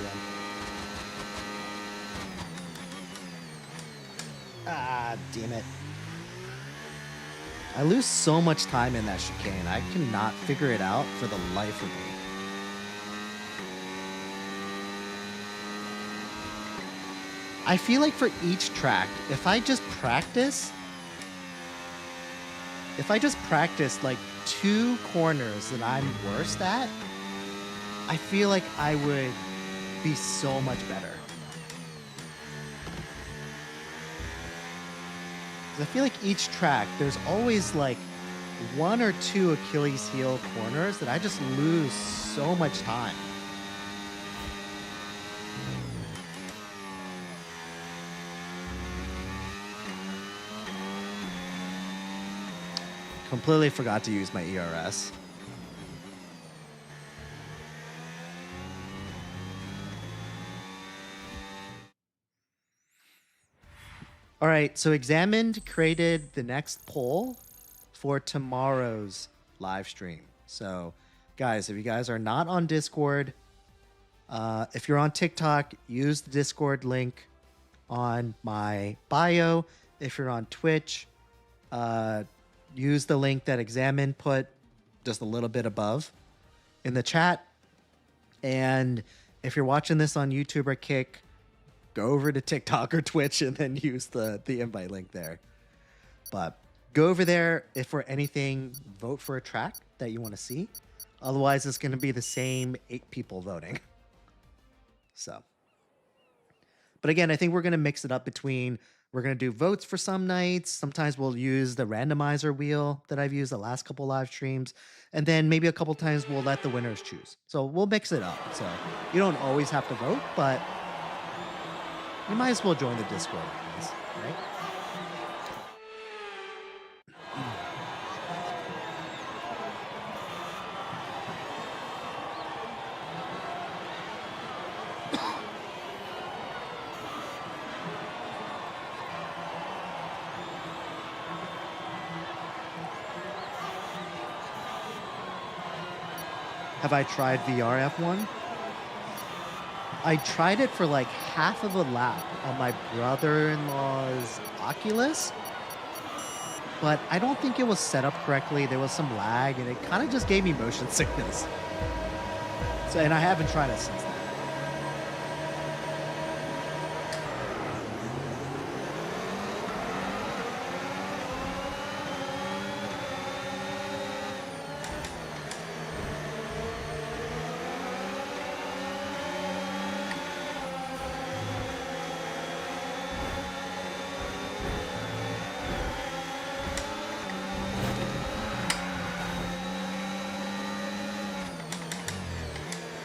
Ah, damn it. I lose so much time in that chicane. I cannot figure it out for the life of me. I feel like for each track, if I just practice like 2 corners that I'm worst at, I feel like I would be so much better. 'Cause I feel like each track, there's always like one or two Achilles heel corners that I just lose so much time. Completely forgot to use my ERS. All right, so Examined created the next poll for tomorrow's live stream. So, guys, if you guys are not on Discord, if you're on TikTok, use the Discord link on my bio. If you're on Twitch, use the link that Examined put just a little bit above in the chat. And if you're watching this on YouTube or Kick, go over to TikTok or Twitch and then use the invite link there. But go over there. If for anything, vote for a track that you want to see. Otherwise, it's going to be the same 8 people voting. So, but again, I think we're going to mix it up between, we're going to do votes for some nights. Sometimes we'll use the randomizer wheel that I've used the last couple live streams. And then maybe a couple times we'll let the winners choose. So we'll mix it up. So you don't always have to vote, but you might as well join the Discord, guys, right? Have I tried VR F1? I tried it for like half of a lap on my brother-in-law's Oculus, but I don't think it was set up correctly. There was some lag, and it kind of just gave me motion sickness. So, and I haven't tried it since then.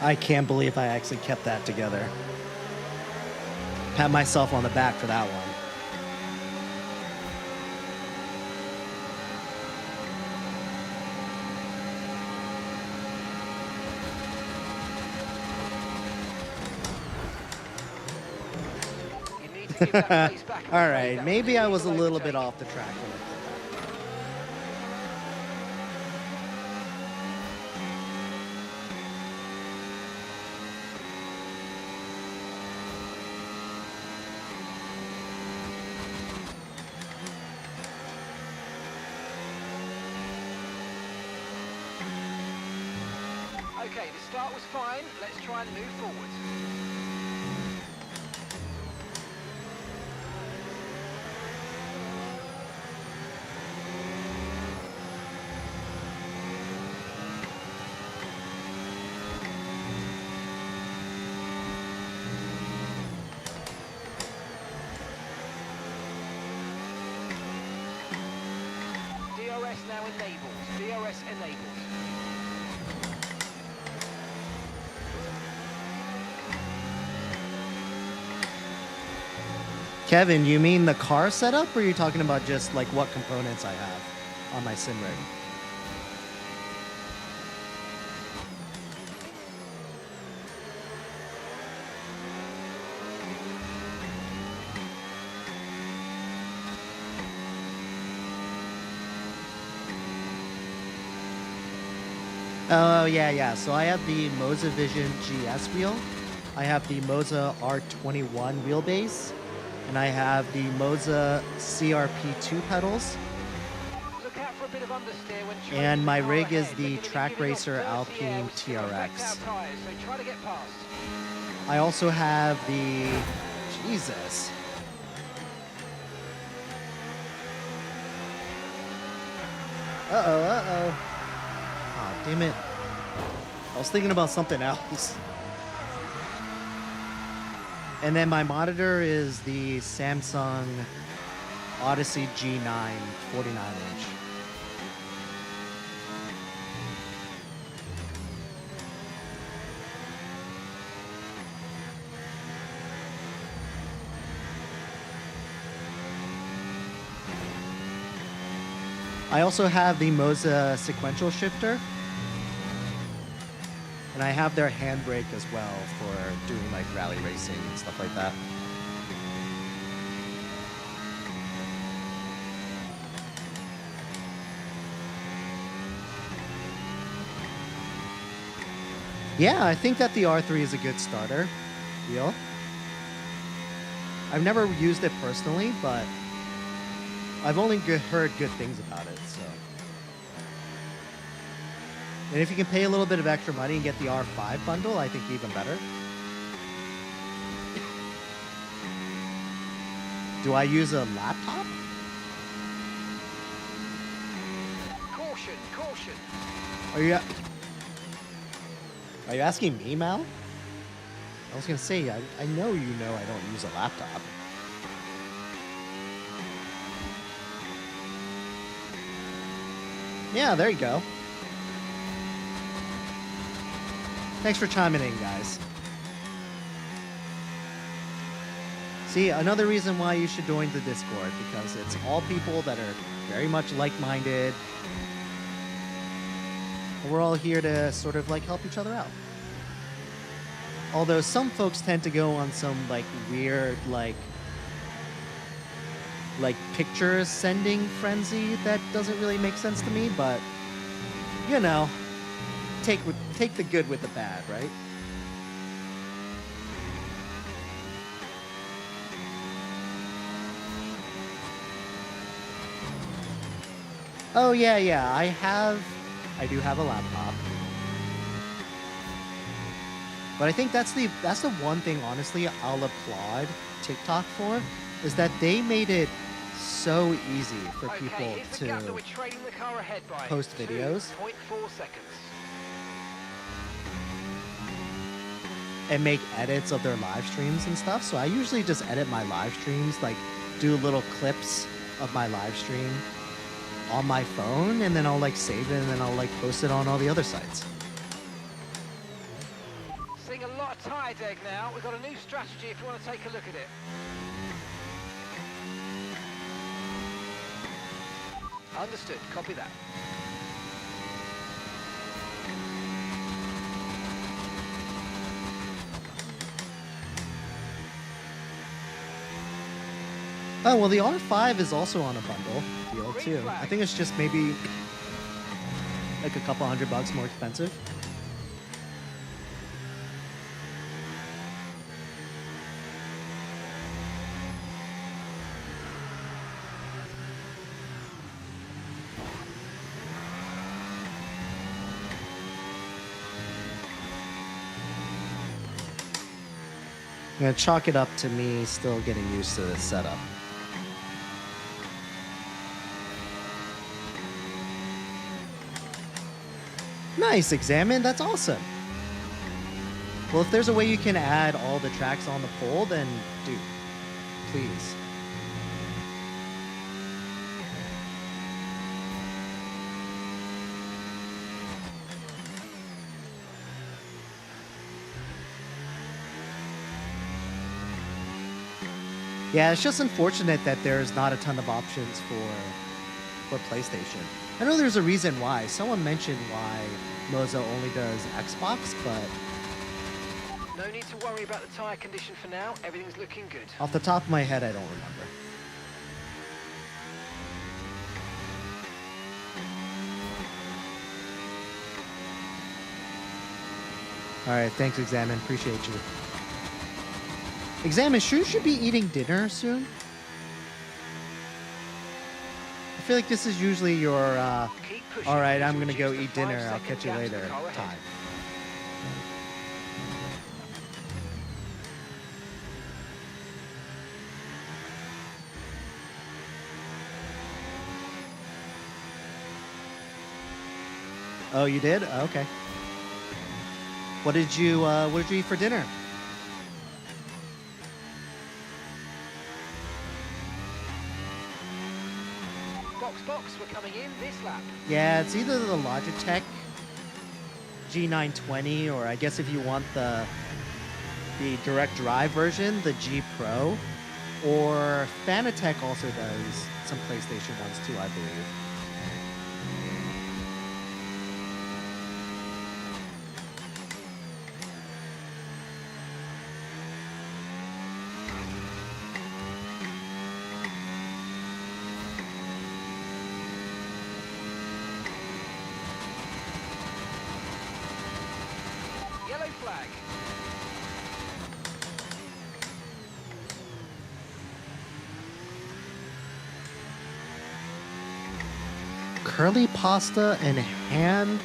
I can't believe I actually kept that together. Pat myself on the back for that one. You need to give that pace back. All right, maybe I was a little bit off the track. Okay, the start was fine. Let's try and move forward. DRS now enabled. DRS enabled. Kevin, you mean the car setup, or are you talking about just like what components I have on my sim rig? Oh, yeah. So I have the Moza Vision GS wheel. I have the Moza R21 wheelbase. And I have the Moza CRP2 pedals. Look out for a bit of understeer when trying And to my get the car rig is ahead. the They're gonna Track give you Racer lots of Alpine LCL, still affects TRX. our tyres, so try to get past. I also have the... Jesus. Uh-oh. Aw, damn it. I was thinking about something else. And then my monitor is the Samsung Odyssey G9 49-inch. I also have the Moza sequential shifter. And I have their handbrake as well for doing like rally racing and stuff like that. Yeah, I think that the R3 is a good starter wheel. I've never used it personally, but I've only heard good things about it, so. And if you can pay a little bit of extra money and get the R5 bundle, I think even better. Do I use a laptop? Caution, caution. Are you asking me, Mal? I was gonna say, I know you know I don't use a laptop. Yeah, there you go. Thanks for chiming in, guys. See, another reason why you should join the Discord, because it's all people that are very much like-minded. And we're all here to sort of like help each other out. Although some folks tend to go on some like weird like picture sending frenzy that doesn't really make sense to me, but you know, take the good with the bad, right? Oh yeah, I do have a laptop. But I think that's the one thing, honestly, I'll applaud TikTok for, is that they made it so easy for people Here's the gap that to we're trailing the car ahead by. post videos 2.4 seconds. and make edits of their live streams and stuff. So I usually just edit my live streams, like do little clips of my live stream on my phone, and then I'll like save it, and then I'll like post it on all the other sites. Seeing a lot of tyre deg now. We've got a new strategy if you want to take a look at it. Understood. Copy that. Oh, well, the R5 is also on a bundle deal, Green too. flag. I think it's just maybe like a couple $100 more expensive. I'm going to chalk it up to me still getting used to this setup. Nice, Examine. That's awesome. Well, if there's a way you can add all the tracks on the pole, then do. Please. Yeah, it's just unfortunate that there's not a ton of options for PlayStation. I know there's a reason why. Someone mentioned why Moza only does Xbox, but No need to worry about the tyre condition for now. Everything's looking good. off the top of my head, I don't remember. All right, thanks, Examine. Appreciate you. Examine, you should be eating dinner soon. I feel like this is usually your, Keep pushing. all right, to I'm going to go reduce the eat dinner. 5 I'll second catch you gap to the later car ahead. time. Oh, you did? Oh, okay. What did you eat for dinner? Box, we're coming in this lap. Yeah, it's either the Logitech G920, or I guess if you want the direct drive version, the G Pro, or Fanatec also does some PlayStation ones too, I believe. flag. Curly pasta and hand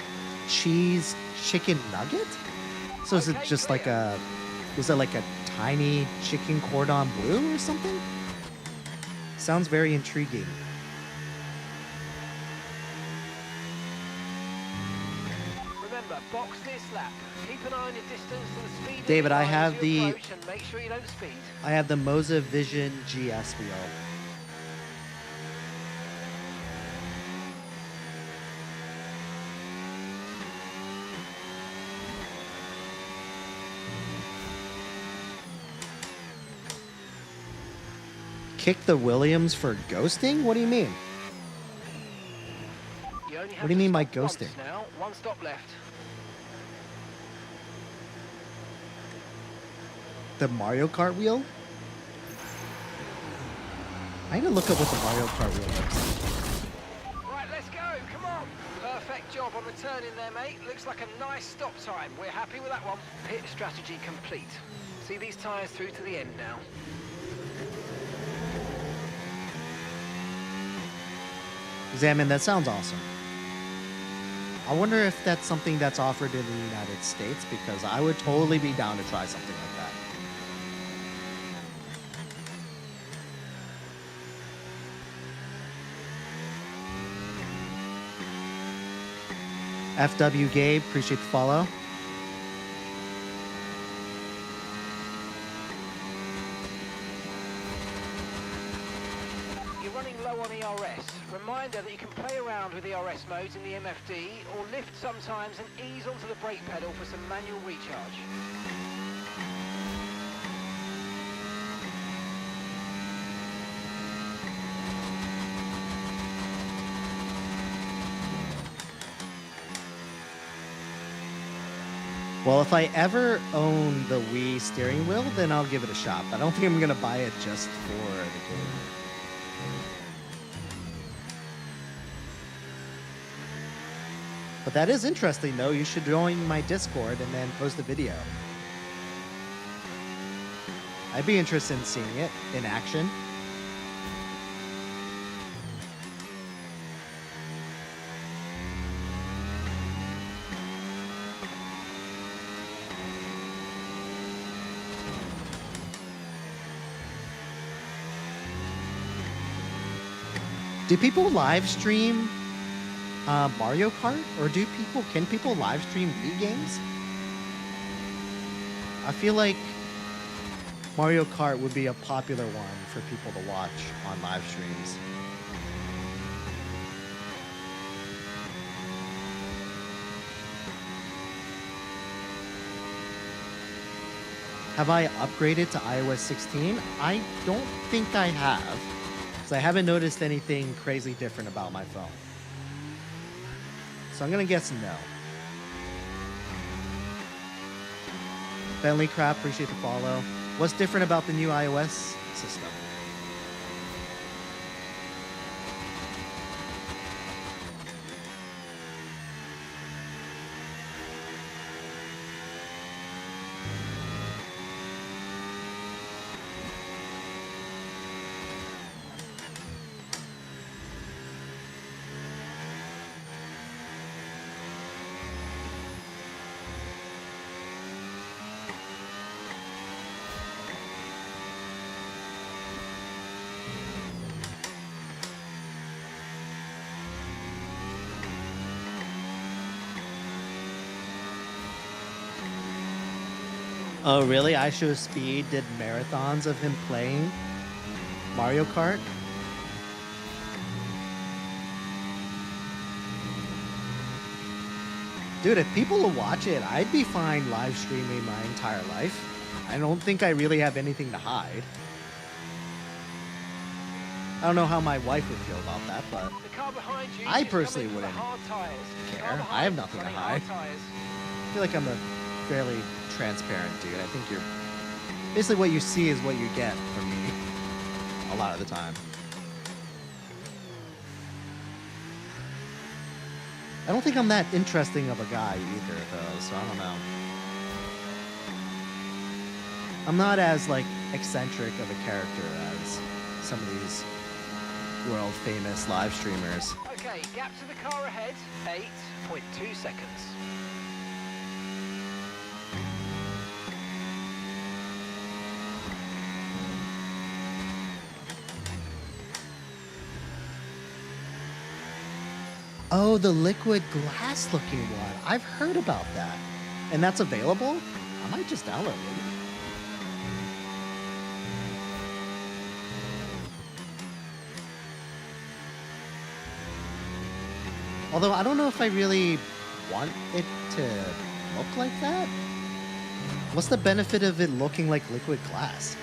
cheese chicken nugget? So is it Okay, just like clear. was it like a tiny chicken cordon bleu or something? Sounds very intriguing. Remember, box this lap. Keep an eye on your distance and the speed. David, limit I line have as you the- approach, and make sure you don't speed. I have the Moza Vision GS wheel. Kick the Williams for ghosting? What do you mean? You only have What do you to mean by stop once ghosting? Now, one stop left. The Mario Kart wheel? I need to look up what the Mario Kart wheel looks like. Right, let's go. Come on. Perfect job on returning there, mate. Looks like a nice stop time. We're happy with that one. Pit strategy complete. See these tyres through to the end now. Examine, that sounds awesome. I wonder if that's something that's offered in the United States, because I would totally be down to try something like that. FW Gabe, appreciate the follow. You're running low on ERS. Reminder that you can play around with ERS modes in the MFD or lift sometimes and ease onto the brake pedal for some manual recharge. Well, if I ever own the Wii steering wheel, then I'll give it a shot. But I don't think I'm going to buy it just for the game. But that is interesting, though. You should join my Discord and then post a video. I'd be interested in seeing it in action. Do people live stream Mario Kart, or can people live stream Wii games? I feel like Mario Kart would be a popular one for people to watch on live streams. Have I upgraded to iOS 16? I don't think I have, because I haven't noticed anything crazy different about my phone. So I'm gonna guess no. Bentley Crap, appreciate the follow. What's different about the new iOS system? Oh, really? iShow Speed did marathons of him playing Mario Kart? Dude, if people will watch it, I'd be fine live streaming my entire life. I don't think I really have anything to hide. I don't know how my wife would feel about that, but The car behind you I is personally coming with wouldn't the hard tyres. The car care. behind I have is nothing to running hide. hard tyres. I feel like I'm a fairly transparent dude. I think you're basically what you see is what you get from me a lot of the time. I don't think I'm that interesting of a guy either, though, so I don't know. I'm not as like eccentric of a character as some of these world famous live streamers. Okay, gap to the car ahead, 8.2 seconds. Oh, the liquid glass looking one. I've heard about that. And that's available? I might just download it. Although I don't know if I really want it to look like that. What's the benefit of it looking like liquid glass?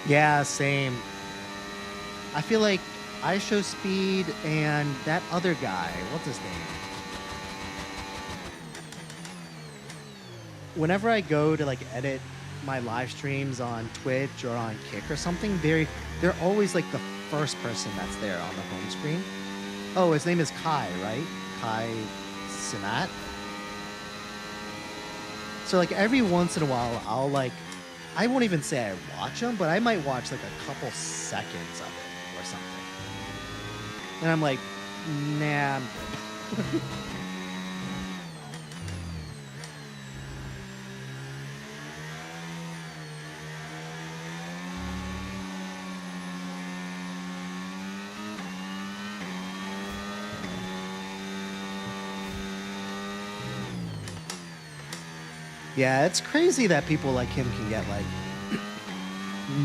Yeah, same. I feel like I Show Speed and that other guy, what's his name? Whenever I go to like edit my live streams on Twitch or on Kick or something, they're always like the first person that's there on the home screen. Oh, his name is Kai, right? Kai Sinat. So like every once in a while, I won't even say I watch them, but I might watch like a couple seconds of it or something. And I'm like, nah, I'm good. Yeah, it's crazy that people like him can get like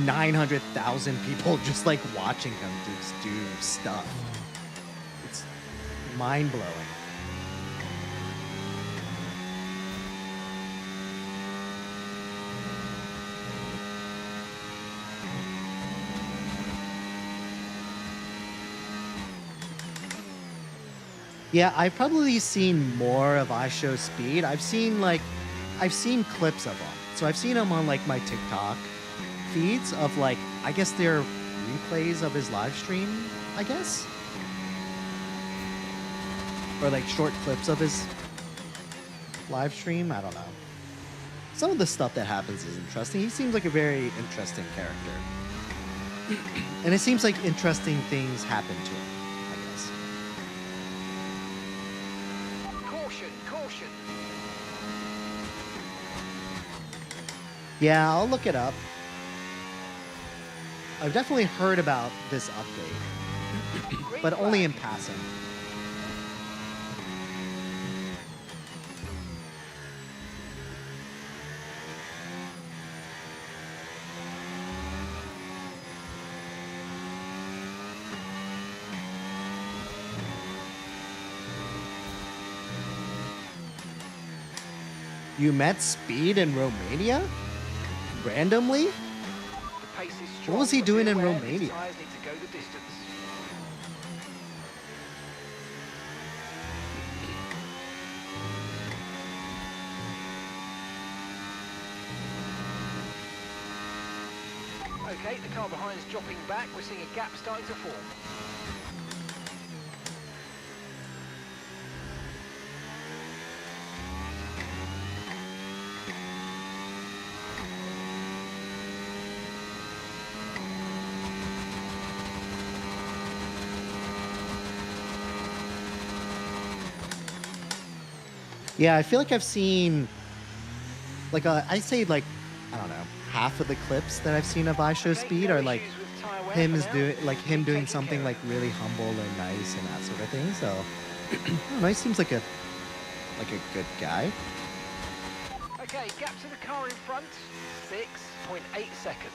900,000 people just like watching him do stuff. It's mind blowing. Yeah, I've probably seen more of I Show Speed. I've seen clips of him. So I've seen him on like my TikTok feeds of like, I guess they're replays of his live stream, I guess. Or like short clips of his live stream. I don't know. Some of the stuff that happens is interesting. He seems like a very interesting character. And it seems like interesting things happen to him, I guess. Caution, caution. Yeah, I'll look it up. I've definitely heard about this update, but only in passing. You met Speed in Romania? Randomly? The pace is strong, What was he but doing be in aware Romania? these tyres need to go the distance. Okay, the car behind is dropping back. We're seeing a gap starting to form. Yeah, I feel like I've seen, like, I say like, I don't know, half of the clips that I've seen of I Show Okay, Speed no are like issues with tyre wear him for is now. doing like him Keep doing taking something care like of really humble and nice and that sort of thing. So I don't know, he seems like a good guy. it. Okay, gap to the car in front. 6.8 seconds.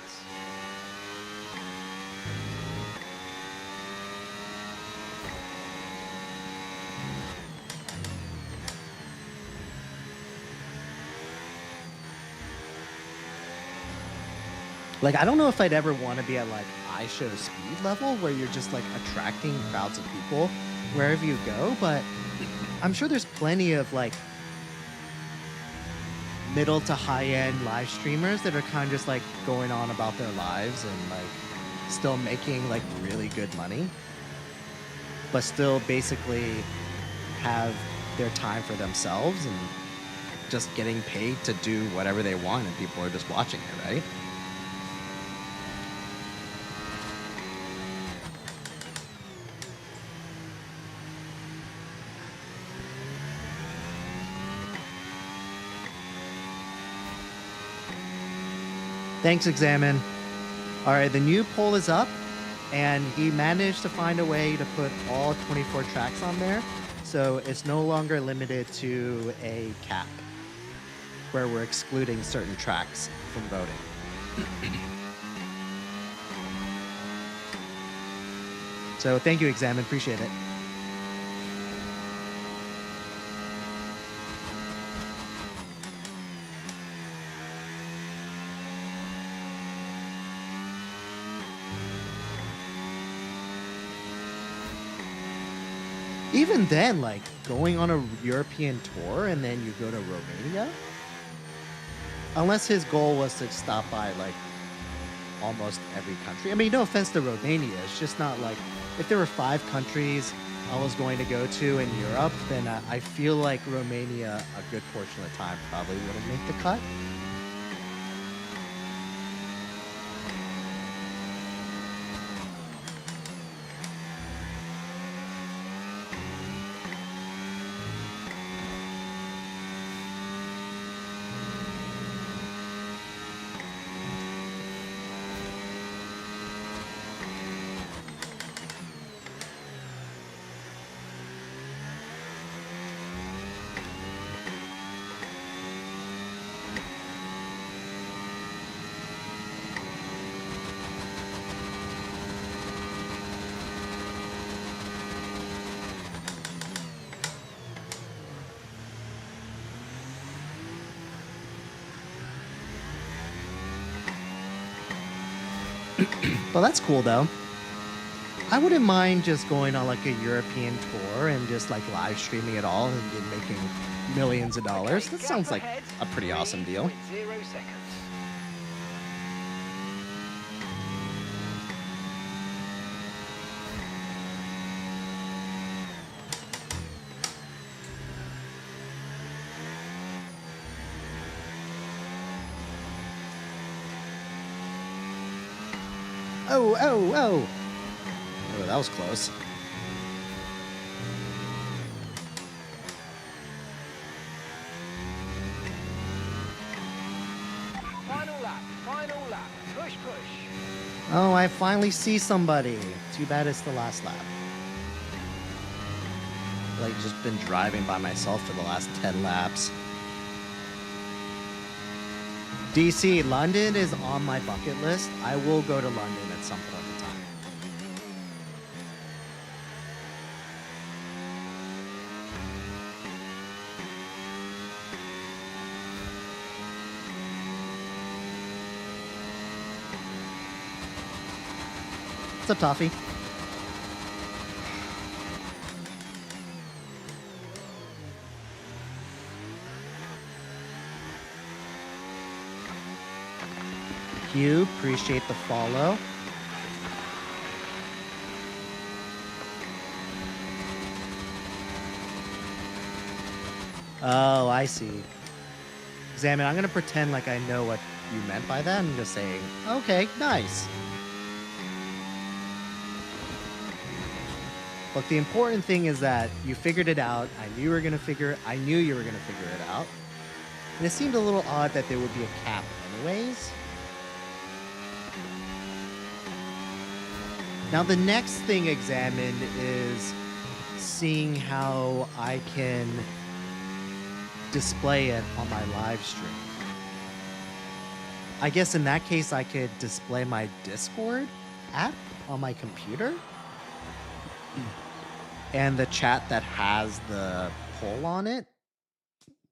Like, I don't know if I'd ever want to be at like I Show Speed level where you're just like attracting crowds of people wherever you go, but I'm sure there's plenty of like middle to high end live streamers that are kind of just like going on about their lives and like still making like really good money, but still basically have their time for themselves and just getting paid to do whatever they want, and people are just watching it, right? Thanks, Examine. All right, the new poll is up, and he managed to find a way to put all 24 tracks on there, so it's no longer limited to a cap where we're excluding certain tracks from voting. So thank you, Examine. Appreciate it. Even then, like going on a European tour and then you go to Romania, unless his goal was to stop by like almost every country. I mean, no offense to Romania, it's just not like if there were 5 countries I was going to go to in Europe, then I feel like Romania a good portion of the time probably wouldn't make the cut. Well, that's cool though. I wouldn't mind just going on like a European tour and just like live streaming it all and making millions of dollars. That sounds like a pretty awesome deal. 0 seconds. Oh, oh, oh. Oh, that was close. Final lap, final lap. Push, push. Oh, I finally see somebody. Too bad it's the last lap. Like just been driving by myself for the last 10 laps. DC, London is on my bucket list. I will go to London at some point in time. What's up, Toffee? You appreciate the follow. Oh, I see. Examine, I'm gonna pretend like I know what you meant by that and just saying, okay, nice. Look, the important thing is that you figured it out. I knew you were gonna figure it out. And it seemed a little odd that there would be a cap anyways. Now the next thing examined is seeing how I can display it on my live stream. I guess in that case I could display my Discord app on my computer. And the chat that has the poll on it.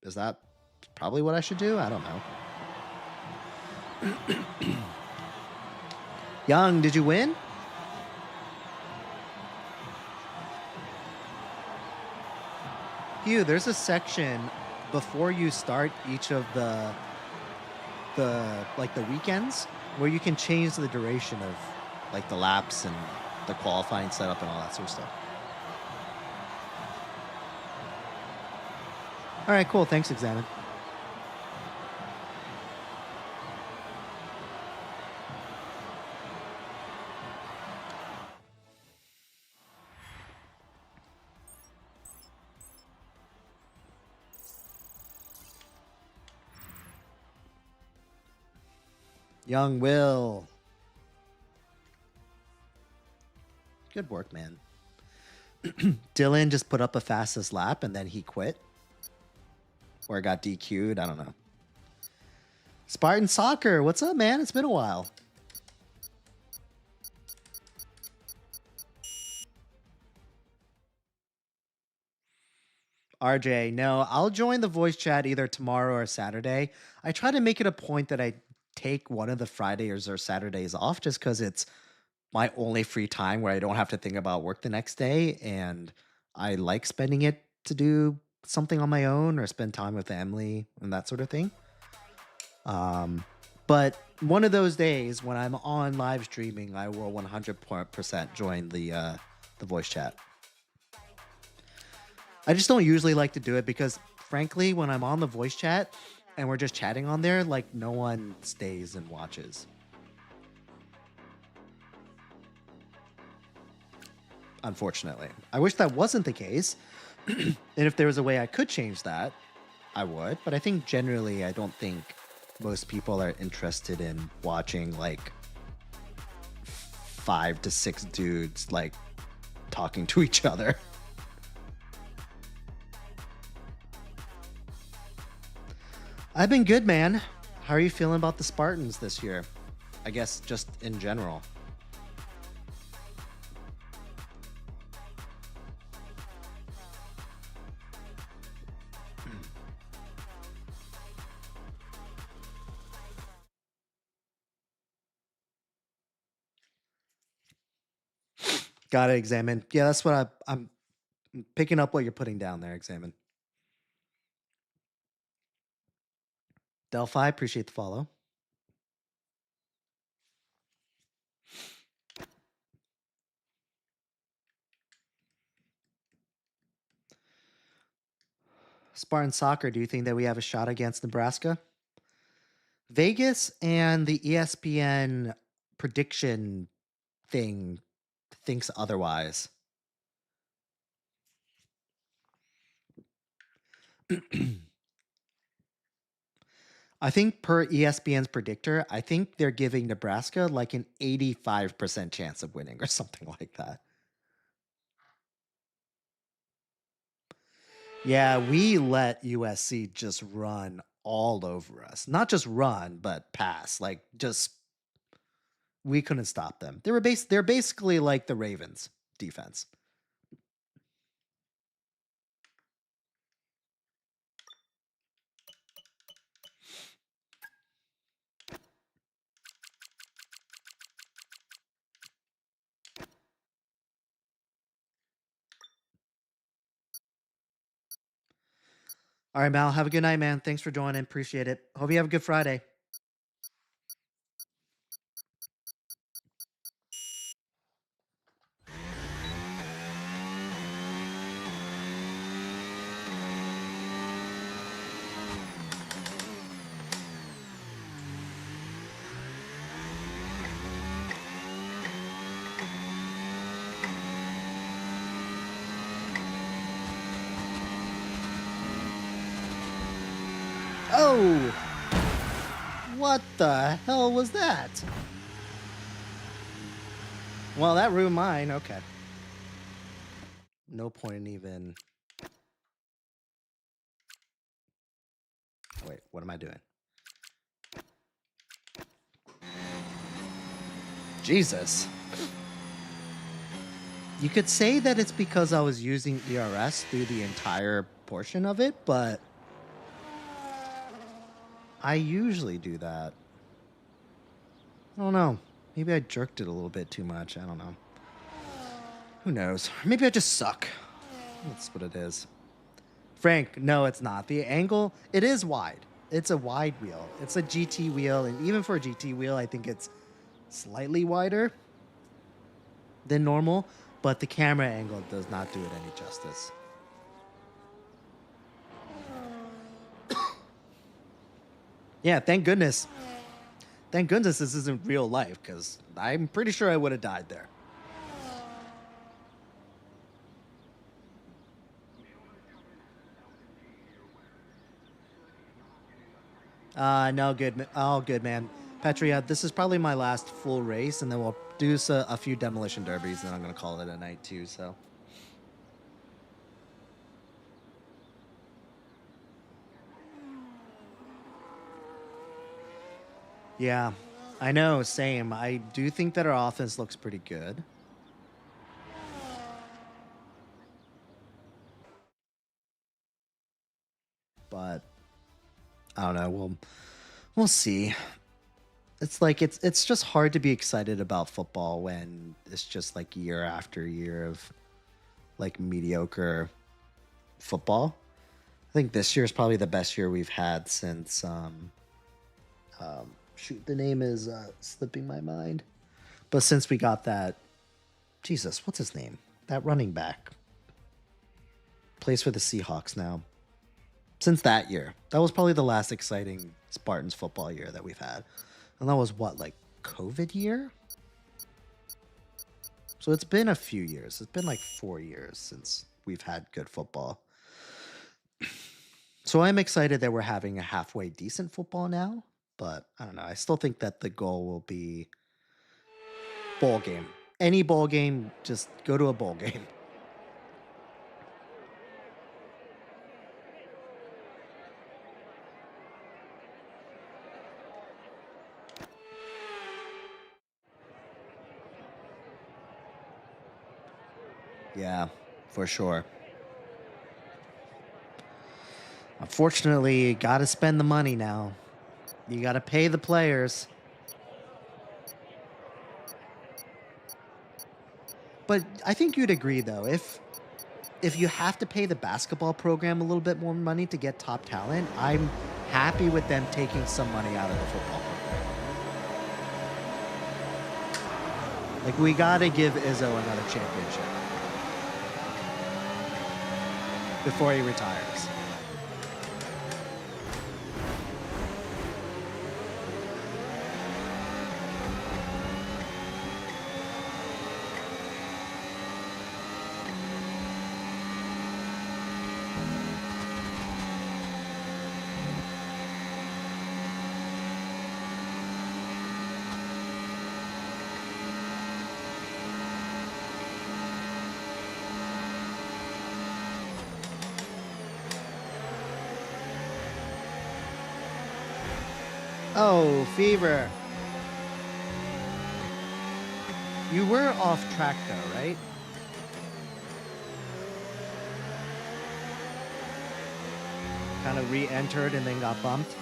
Is that probably what I should do? I don't know. Young, did you win? Hugh, there's a section before you start each of the the weekends where you can change the duration of like the laps and the qualifying setup and all that sort of stuff. All right, cool. Thanks, Examine. Young Will. Good work, man. Dylan just put up a fastest lap and then he quit. Or got DQ'd. I don't know. Spartan Soccer. What's up, man? It's been a while. RJ, no, I'll join the voice chat either tomorrow or Saturday. I try to make it a point that I take one of the Fridays or Saturdays off just because it's my only free time where I don't have to think about work the next day. And I like spending it to do something on my own or spend time with family and that sort of thing. But one of those days when I'm on live streaming, I will 100% join the voice chat. I just don't usually like to do it because, frankly, when I'm on the voice chat and we're just chatting on there, like no one stays and watches. Unfortunately, I wish that wasn't the case. And if there was a way I could change that, I would. But I think generally, I don't think most people are interested in watching like 5 to 6 dudes like talking to each other. I've been good, man. How are you feeling about the Spartans this year? I guess just in general. Got it, Examine. Yeah, that's what I'm picking up what you're putting down there, Examine. Delphi, appreciate the follow. Spartan Soccer, do you think that we have a shot against Nebraska? Vegas and the ESPN prediction thing thinks otherwise. I think per ESPN's predictor, I think they're giving Nebraska like an 85% chance of winning or something like that. Yeah, we let USC just run all over us. Not just run, but pass. Like just we couldn't stop them. They're basically like the Ravens defense. All right, Mal, have a good night, man. Thanks for joining. Appreciate it. Hope you have a good Friday. Oh! What the hell was that? Well, that ruined mine. Okay. No point in even... Wait, what am I doing? Jesus. You could say that it's because I was using ERS through the entire portion of it, but I usually do that. I don't know. Maybe I jerked it a little bit too much. I don't know. Who knows? Maybe I just suck. That's what it is. Frank, no, it's not. The angle, it is wide. It's a wide wheel. It's a GT wheel, and even for a GT wheel, I think it's slightly wider than normal, but the camera angle does not do it any justice. Yeah, thank goodness. Thank goodness this isn't real life, because I'm pretty sure I would have died there. No, good. Oh, good, man. Petria, this is probably my last full race, and then we'll do a few demolition derbies, and then I'm going to call it a night, too, so. Yeah, I know, same. I do think that our offense looks pretty good. But I don't know. We'll see. It's like it's just hard to be excited about football when it's just like year after year of like mediocre football. I think this year is probably the best year we've had since shoot, the name is slipping my mind. But since we got that, Jesus, what's his name? That running back plays for the Seahawks now. Since that year, that was probably the last exciting Spartans football year that we've had. And that was what, like COVID year? So it's been a few years. It's been like 4 years since we've had good football. So I'm excited that we're having a halfway decent football now. But I don't know. I still think that the goal will be bowl game. Any bowl game, just go to a bowl game. Yeah, for sure. Unfortunately, you got to spend the money now. You got to pay the players. But I think you'd agree, though, if you have to pay the basketball program a little bit more money to get top talent, I'm happy with them taking some money out of the football program. Like, we got to give Izzo another championship before he retires. Oh, Fever. You were off track though, right? Kind of re-entered and then got bumped.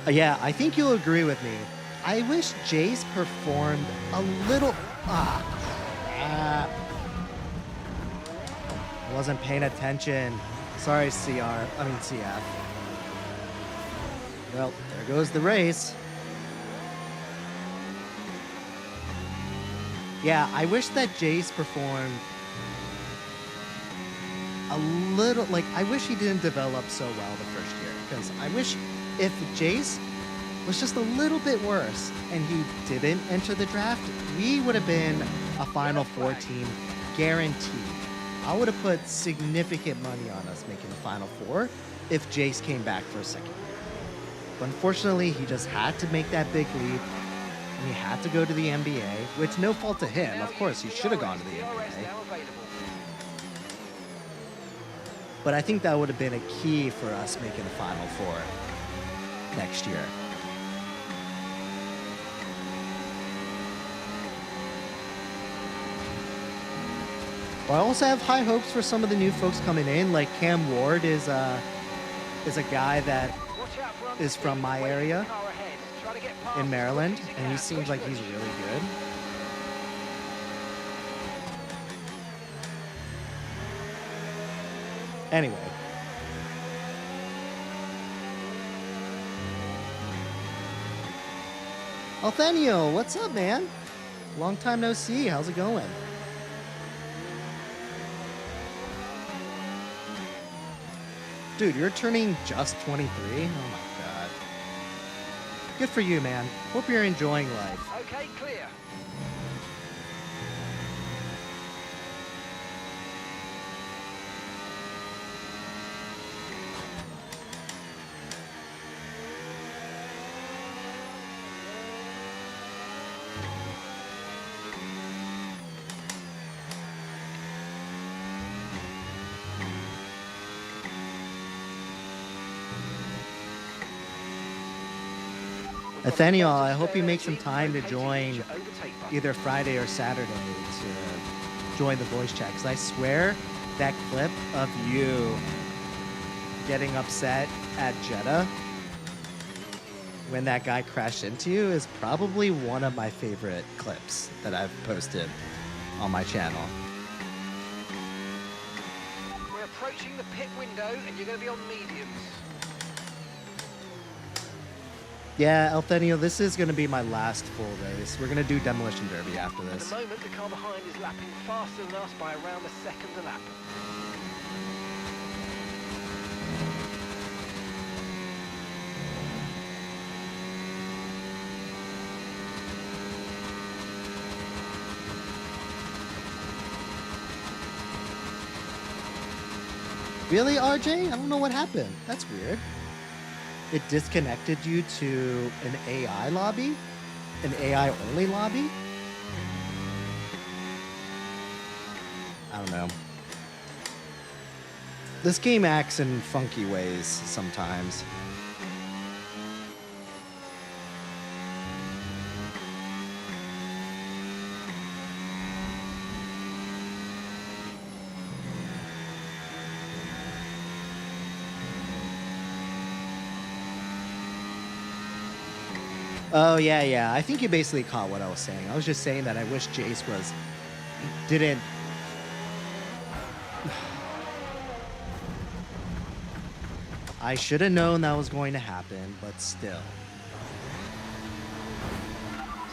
Yeah, I think you'll agree with me. I wish Jace performed a little... crap. Wasn't paying attention. Sorry, CF. Well, there goes the race. Yeah, I wish that Jace performed a little... Like, I wish he didn't develop so well the first year. Because I wish... If Jace was just a little bit worse and he didn't enter the draft, we would have been a Final Four team guaranteed. I would have put significant money on us making the Final Four if Jace came back for a second year. But unfortunately, he just had to make that big leap, and he had to go to the NBA, which no fault to him. Of course, he should have gone to the NBA. But I think that would have been a key for us making the Final Four next year. But I also have high hopes for some of the new folks coming in. Like Cam Ward is a guy that Watch out for is from understeer my waiting area the car ahead. Try to get past in as Maryland, quick as you and he can. seems Push, like he's push. really good. Anyway. Altheniel, what's up, man? Long time no see. How's it going? Dude, you're turning just 23? Oh my god. Good for you, man. Hope you're enjoying life. Okay, clear. Nathaniel, I hope you make some time to join either Friday or Saturday to join the voice chat, because I swear that clip of you getting upset at Jeddah when that guy crashed into you is probably one of my favorite clips that I've posted on my channel. We're approaching the pit window and you're going to be on mediums. Yeah, Altheniel, this is going to be my last full race. We're going to do Demolition Derby after At this. the moment, the car behind is lapping faster than us by around a second a lap. Really, RJ? I don't know what happened. That's weird. It disconnected you to an AI lobby? An AI only lobby? I don't know. This game acts in funky ways sometimes. Oh, yeah. I think you basically caught what I was saying. I was just saying that I wish Jace didn't. I should have known that was going to happen, but still.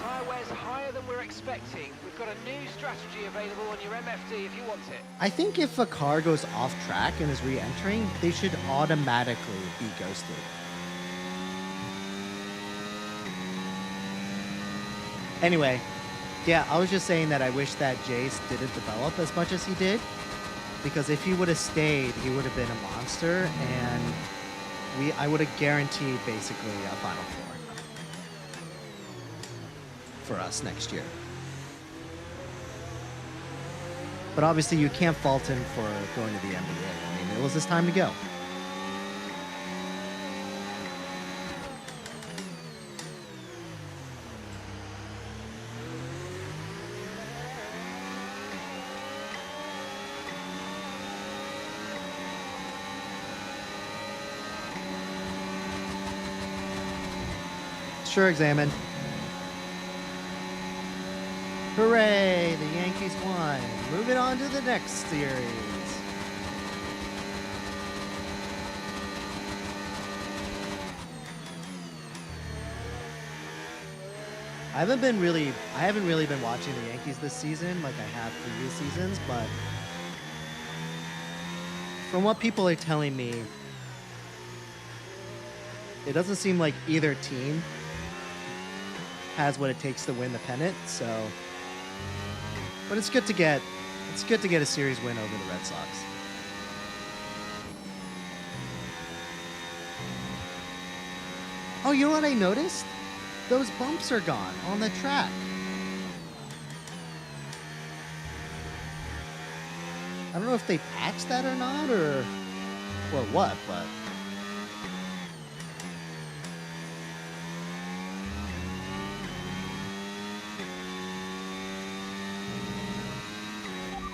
Tyre wear's higher than we're expecting. We've got a new strategy available on your MFD if you want it. I think if a car goes off track and is re-entering, they should automatically be ghosted. Anyway, yeah, I was just saying that I wish that Jace didn't develop as much as he did, because if he would have stayed, he would have been a monster, and I would have guaranteed basically a Final Four for us next year. But obviously, you can't fault him for going to the NBA. I mean, it was his time to go. Sure, examine. Hooray! The Yankees won. Moving on to the next series. I haven't really been watching the Yankees this season like I have previous seasons, but from what people are telling me, it doesn't seem like either team has what it takes to win the pennant, so but it's good to get a series win over the Red Sox. Oh, you know what I noticed? Those bumps are gone on the track. I don't know if they patched that or not, or what, but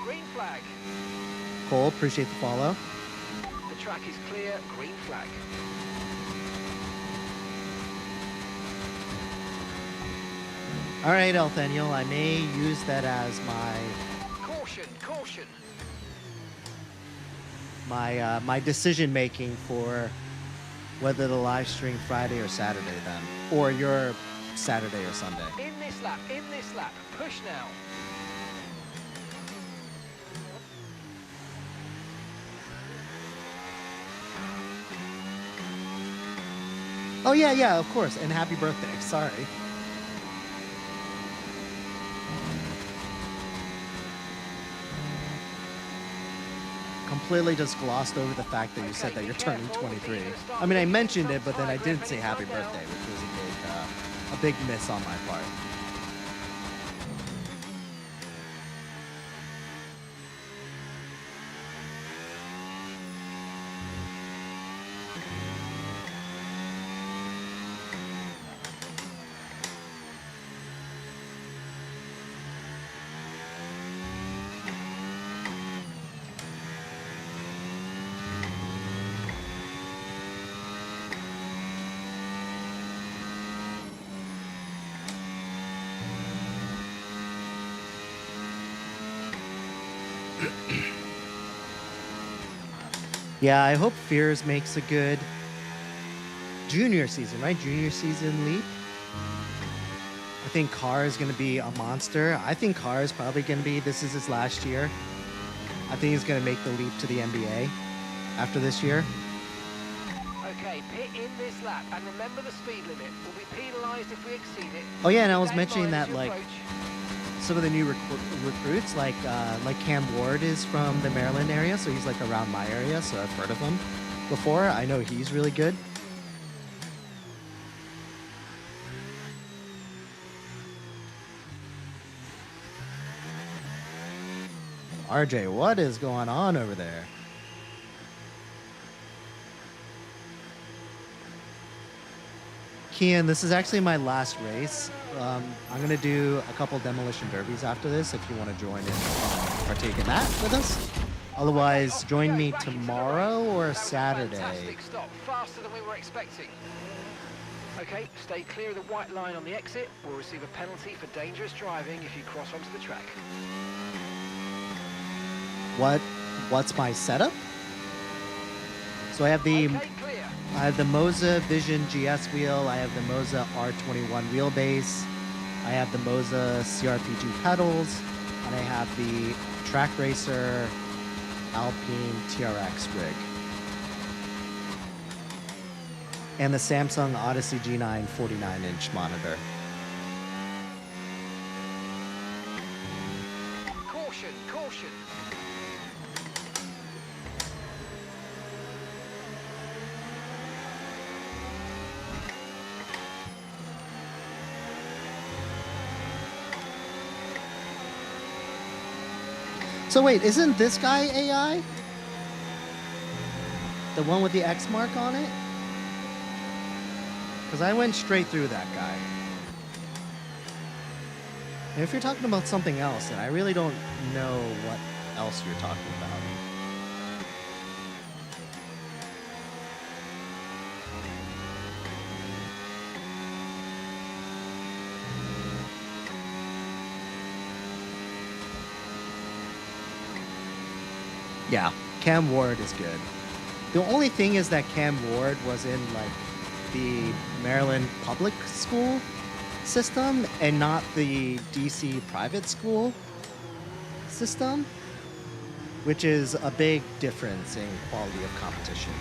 Green flag. Cole, appreciate the follow. The track is clear, green flag. All right, Elthaniel, I may use that as Caution, caution. my decision making for whether to live stream Friday or Saturday then, or your Saturday or Sunday. In this lap, push now. Oh yeah, of course, and happy birthday. Sorry. Completely just glossed over the fact that you said that you're turning 23. I mean, I mentioned it, but then I didn't say happy birthday, which was a big miss on my part. Yeah, I hope Fears makes a good junior season, right? Junior season leap. I think Carr is going to be a monster. I think Carr is probably going to be, this is his last year. I think he's going to make the leap to the NBA after this year. Okay, pit in this lap, and remember the speed limit. We'll be penalised if we exceed it. Oh yeah, and I was Stay mentioning minded that to like approach. some of the new recruits, like Cam Ward is from the Maryland area, so he's like around my area, so I've heard of him before. I know he's really good. RJ, what is going on over there? Kian, this is actually my last race. I'm going to do a couple demolition derbies after this if you want to join in partake in that with us. Otherwise, join me tomorrow or That was a Saturday. fantastic stop, faster than we were expecting. Okay, stay clear of the white line on the exit. We'll receive a penalty for dangerous driving if you cross onto the track. What's my setup? So I have the Okay, clear. I have the Moza Vision GS wheel. I have the Moza R21 wheelbase. I have the Moza CRPG pedals, and I have the Track Racer Alpine TRX rig, and the Samsung Odyssey G9 49-inch monitor. Caution, caution. So wait, isn't this guy AI? The one with the X mark on it? Because I went straight through that guy. And if you're talking about something else, then I really don't know what else you're talking about. Yeah, Cam Ward is good. The only thing is that Cam Ward was in like the Maryland public school system and not the DC private school system, which is a big difference in quality of competition.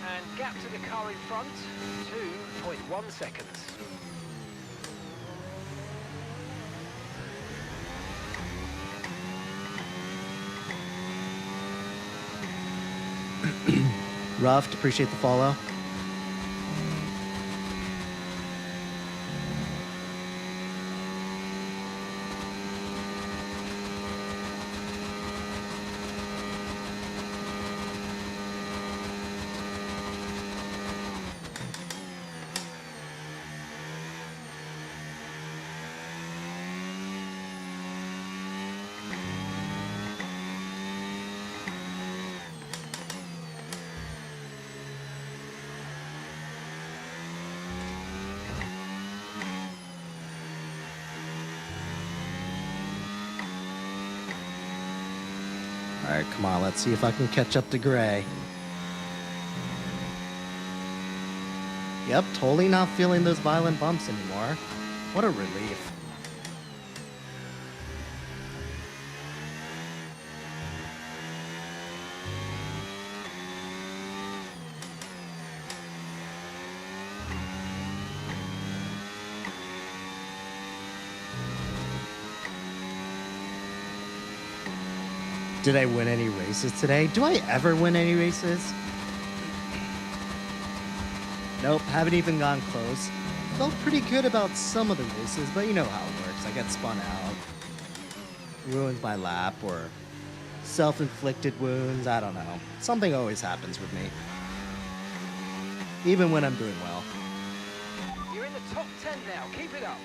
And gap to the car in front, 2.1 seconds. Ruffed, appreciate the follow. right, come on. Let's see if I can catch up to Gray. Yep, totally not feeling those violent bumps anymore. What a relief. Did I win any races today? Do I ever win any races? Nope, haven't even gone close. Felt pretty good about some of the races, but you know how it works. I get spun out, ruins my lap, or self-inflicted wounds. I don't know. Something always happens with me, even when I'm doing well. You're in the top 10 now. Keep it up.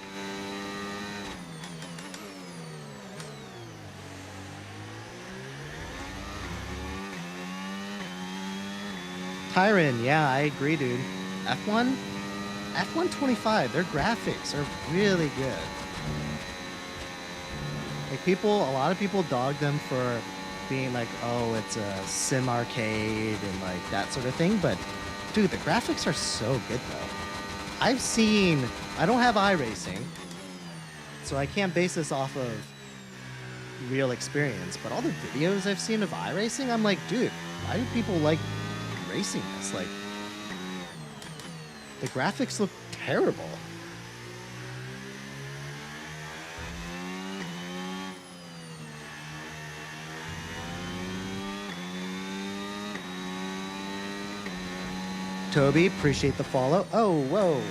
Tyron, yeah, I agree, dude. F1? F1 25, their graphics are really good. Like a lot of people dog them for being like, oh, it's a sim arcade and like that sort of thing, but dude, the graphics are so good though. I don't have iRacing, so I can't base this off of real experience, but all the videos I've seen of iRacing, I'm like, dude, why do people like racing this? Like, the graphics look terrible. Toby, appreciate the follow. Oh, whoa.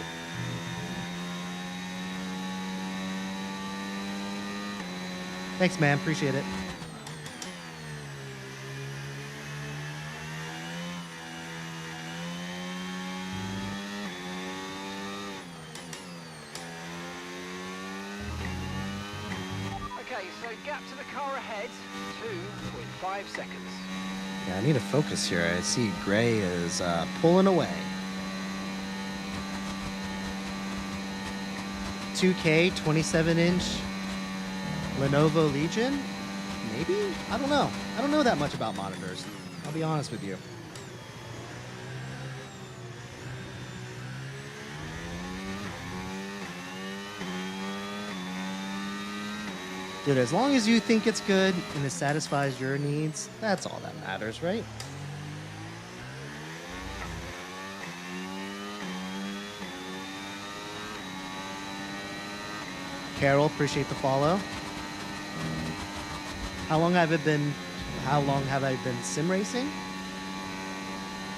Thanks, man. Appreciate it. Okay, so gap to the car ahead, 2.5 seconds. Yeah, I need to focus here. I see Gray is pulling away. 2K 27-inch Lenovo Legion? Maybe? I don't know. I don't know that much about monitors. I'll be honest with you. Dude, as long as you think it's good and it satisfies your needs, that's all that matters, right? Carol, appreciate the follow. How long have I been sim racing?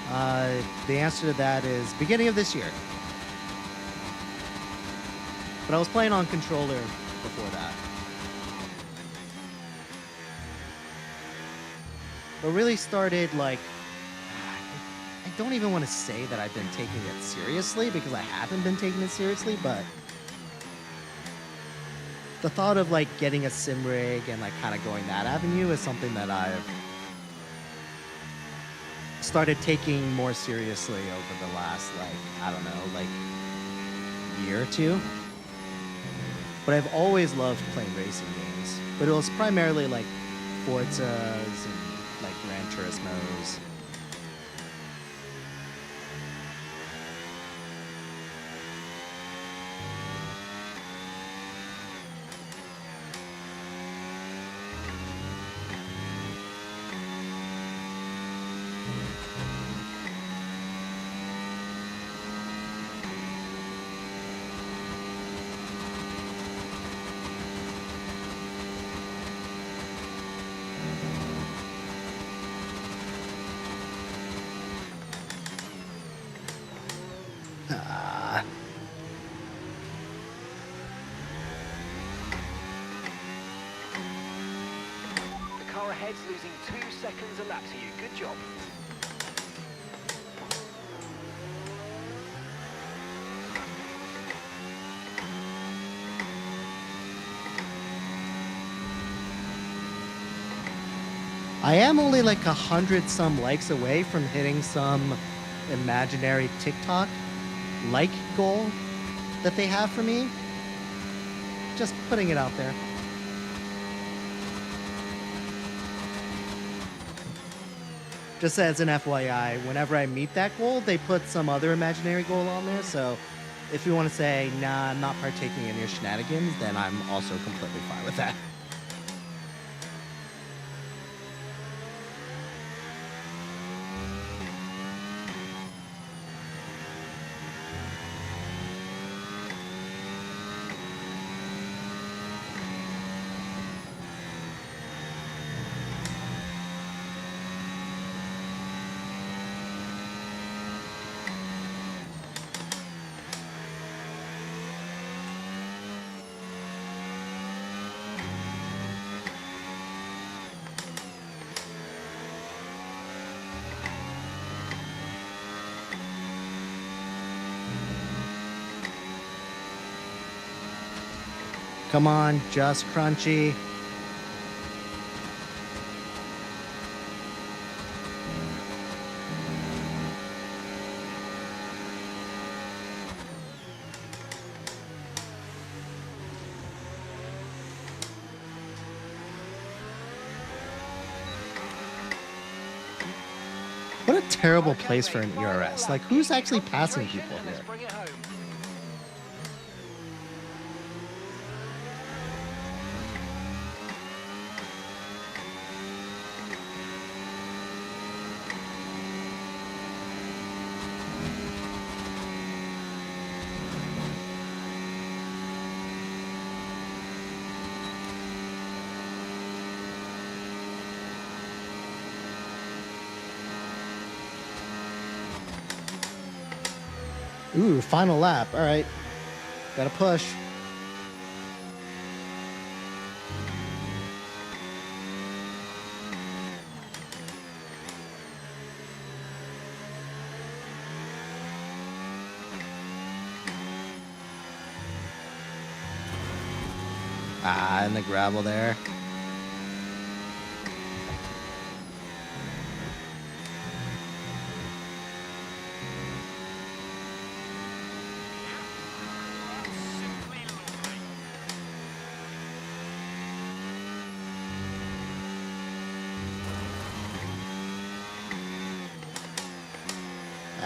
The answer to that is beginning of this year. But I was playing on controller before that. But really started like, I don't even want to say that I've been taking it seriously because I haven't been taking it seriously, but the thought of like getting a sim rig and like kind of going that avenue is something that I've started taking more seriously over the last year or two. But I've always loved playing racing games, but it was primarily like Forzas and like Gran Turismos. The car ahead's losing 2 seconds a lap to you. Good job. I am only like 100 some likes away from hitting some imaginary TikTok like goal that they have for me. Just putting it out there. just as an FYI, whenever I meet that goal, they put some other imaginary goal on there. So if you want to say, nah, I'm not partaking in your shenanigans, then I'm also completely fine with that. Come on, just crunchy. What a terrible Okay, place for mate, an final ERS. lap. Like, who's Keep actually passing concentration people and let's here? bring it home. Ooh, final lap. All right. Gotta push. Ah, in the gravel there.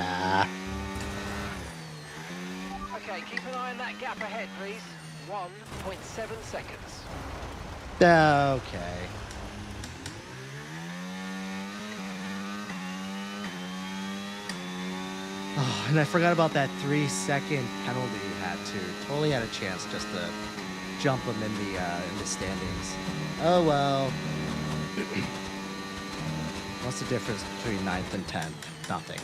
Ah. Okay, keep an eye on that gap ahead, please. 1.7 seconds. Okay. Oh, and I forgot about that 3-second penalty you had too. Totally had a chance just to jump him in the standings. Oh well. What's the difference between 9th and 10th? Nothing.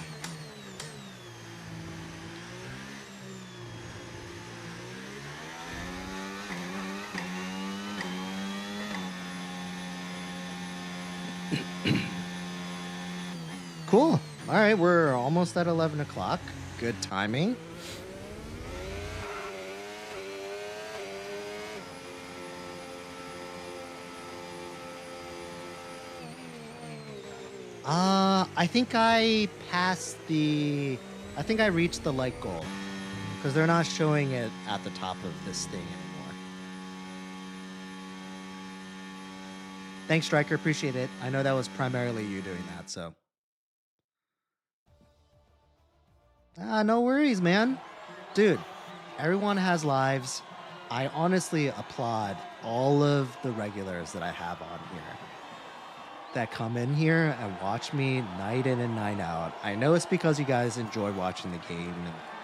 Cool. All right, we're almost at 11 o'clock. Good timing. I think I passed the. I think I reached the light goal because they're not showing it at the top of this thing anymore. Thanks, Striker. Appreciate it. I know that was primarily you doing that, so. No worries, man. Dude, everyone has lives. I honestly applaud all of the regulars that I have on here that come in here and watch me night in and night out. I know it's because you guys enjoy watching the game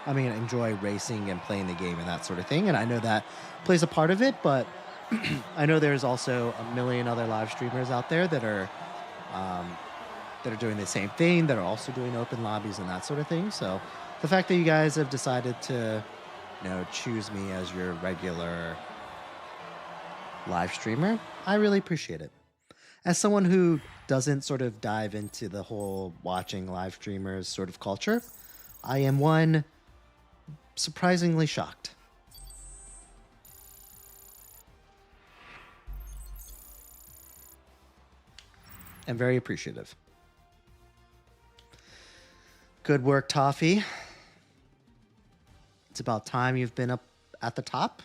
and enjoy racing and playing the game and that sort of thing. And I know that plays a part of it, but I know there's also a million other live streamers out there that are doing the same thing, that are also doing open lobbies and that sort of thing. So the fact that you guys have decided to, choose me as your regular live streamer, I really appreciate it. As someone who doesn't sort of dive into the whole watching live streamers sort of culture, I am one surprisingly shocked. And very appreciative. Good work, Toffee. It's about time you've been up at the top.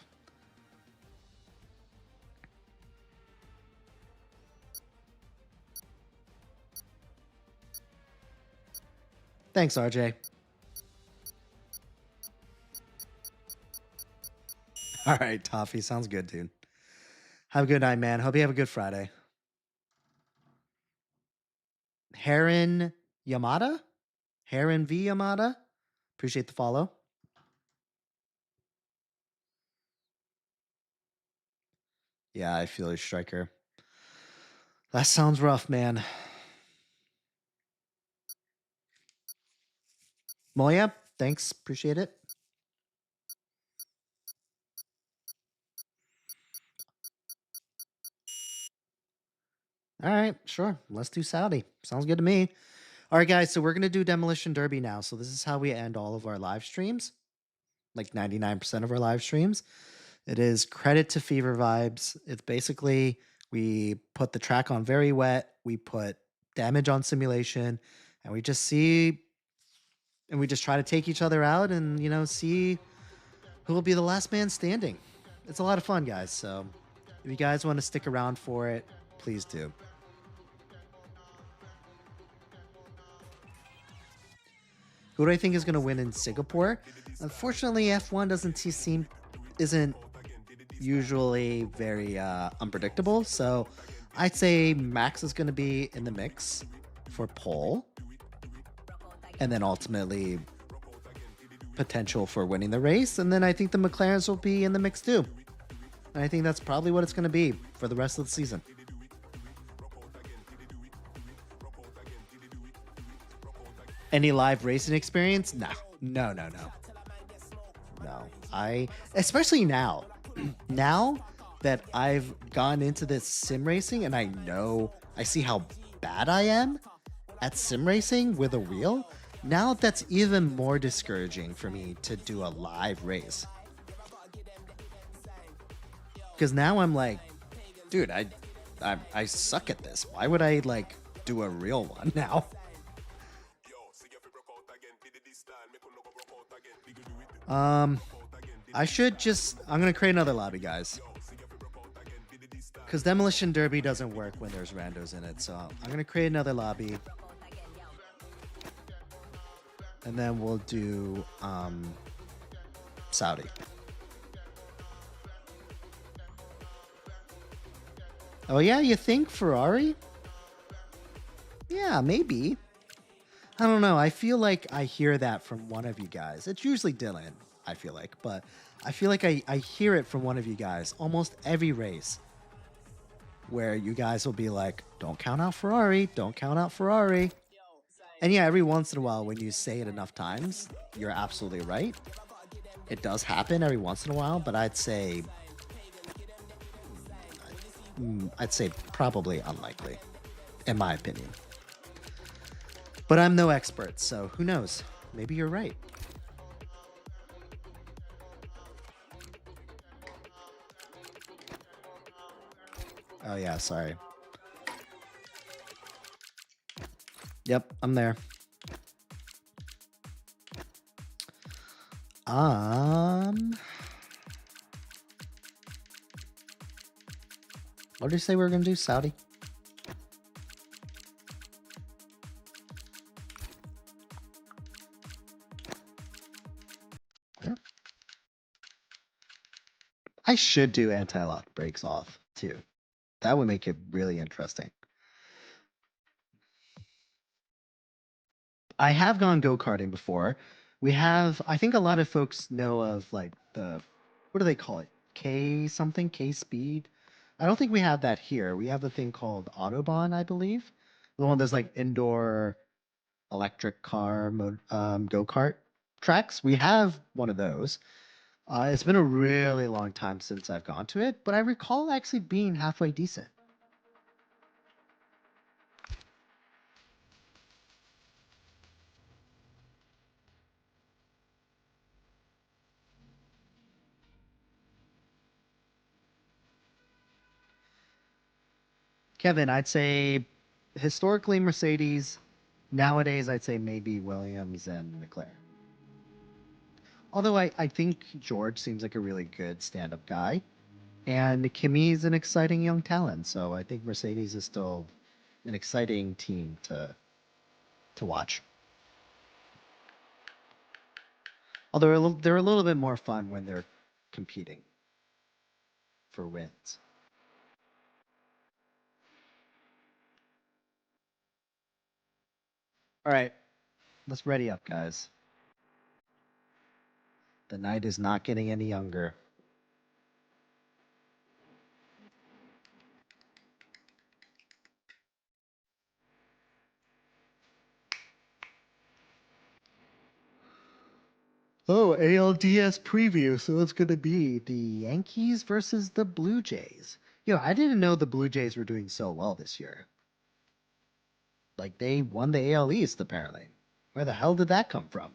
Thanks, RJ. All right, Toffee. Sounds good, dude. Have a good night, man. Hope you have a good Friday. Heron Yamada? Heron V Yamada? Appreciate the follow. Yeah, I feel your striker. That sounds rough, man. Moya, thanks. Appreciate it. All right, sure. Let's do Saudi. Sounds good to me. All right, guys. So we're going to do Demolition Derby now. So this is how we end all of our live streams, like 99% of our live streams. It is credit to Fever Vibes. It's basically we put the track on very wet, we put damage on simulation, and we just see and we just try to take each other out and, see who will be the last man standing. It's a lot of fun, guys. So if you guys want to stick around for it, please do. Who do I think is going to win in Singapore? Unfortunately, F1 isn't usually very unpredictable. So I'd say Max is going to be in the mix for pole, and then ultimately potential for winning the race. And then I think the McLarens will be in the mix too. And I think that's probably what it's going to be for the rest of the season. Any live racing experience? No. Especially now. Now that I've gone into this sim racing and I see how bad I am at sim racing with a wheel, now that's even more discouraging for me to do a live race. Because now I'm like, dude, I suck at this. Why would I do a real one now? I'm gonna create another lobby, guys. Because Demolition Derby doesn't work when there's randos in it, so I'm gonna create another lobby. And then we'll do Saudi. Oh yeah, you think Ferrari? Yeah, maybe. I don't know. I feel like I hear that from one of you guys. It's usually Dylan, I feel like. But I feel like I hear it from one of you guys almost every race, where you guys will be like, don't count out Ferrari. Don't count out Ferrari. And yeah, every once in a while, when you say it enough times, you're absolutely right. It does happen every once in a while, but I'd say probably unlikely, in my opinion. But I'm no expert, so who knows? Maybe you're right. Oh yeah, sorry. Yep, I'm there. What did you say we were gonna do, Saudi? I should do anti-lock brakes off too. That would make it really interesting. I have gone go-karting before. I think a lot of folks know of what do they call it? K something, K speed. I don't think we have that here. We have the thing called Autobahn, I believe. The one that's indoor electric car go-kart tracks. We have one of those. It's been a really long time since I've gone to it, but I recall actually being halfway decent. Kevin, I'd say historically Mercedes. Nowadays, I'd say maybe Williams and McLaren. Although I think George seems like a really good stand-up guy. And Kimi's an exciting young talent. So I think Mercedes is still an exciting team to watch. Although they're a little bit more fun when they're competing for wins. All right, let's ready up, guys. The night is not getting any younger. Oh, ALDS preview. So it's going to be the Yankees versus the Blue Jays. I didn't know the Blue Jays were doing so well this year. Like they won the AL East apparently. Where the hell did that come from?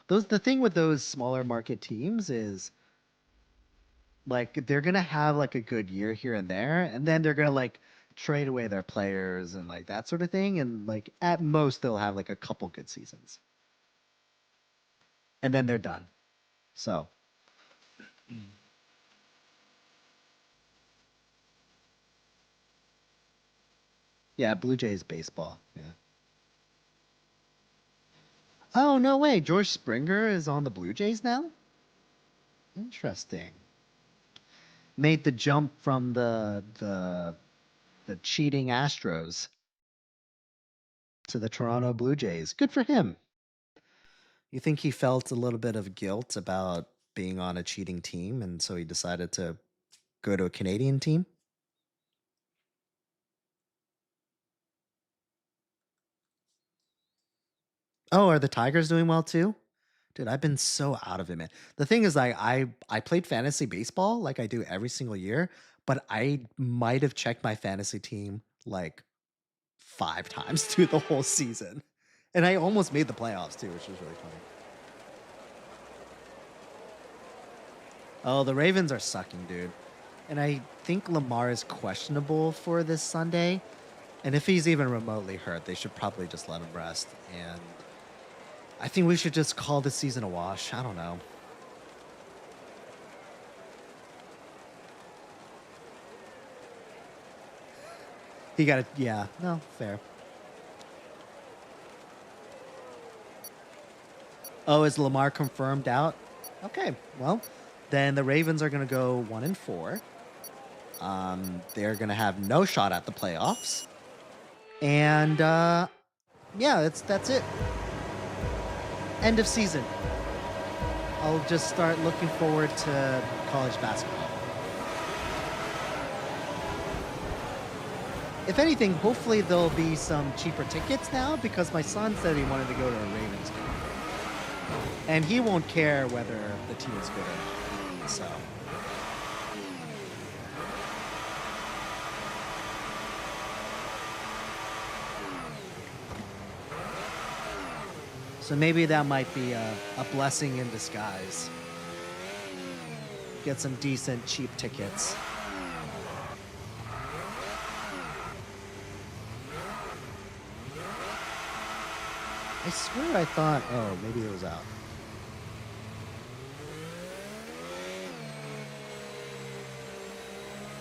The thing with those smaller market teams is like they're gonna have like a good year here and there, and then they're gonna like trade away their players and like that sort of thing, and like at most they'll have like a couple good seasons, and then they're done. So yeah, Blue Jays baseball. Yeah. Oh no way, George Springer is on the Blue Jays now. Interesting. Made the jump from the cheating Astros to the Toronto Blue Jays. Good for him. You think he felt a little bit of guilt about being on a cheating team, and so he decided to go to a Canadian team? Oh, are the Tigers doing well too? Dude, I've been so out of it, man. The thing is, I played fantasy baseball like I do every single year, but I might have checked my fantasy team like 5 times through the whole season, and I almost made the playoffs too, which was really funny. Oh, the Ravens are sucking, dude. And I think Lamar is questionable for this Sunday. And if he's even remotely hurt, they should probably just let him rest. And I think we should just call this season a wash. I don't know. He got it. Yeah, no, fair. Oh, is Lamar confirmed out? Okay, well, then the Ravens are going to go 1-4. They're going to have no shot at the playoffs. And yeah, that's it. End of season. I'll just start looking forward to college basketball. If anything, hopefully there'll be some cheaper tickets now because my son said he wanted to go to a Ravens game. And he won't care whether the team is good or not. So. So maybe that might be a blessing in disguise. Get some decent, cheap tickets. I swear I thought, oh, maybe it was out.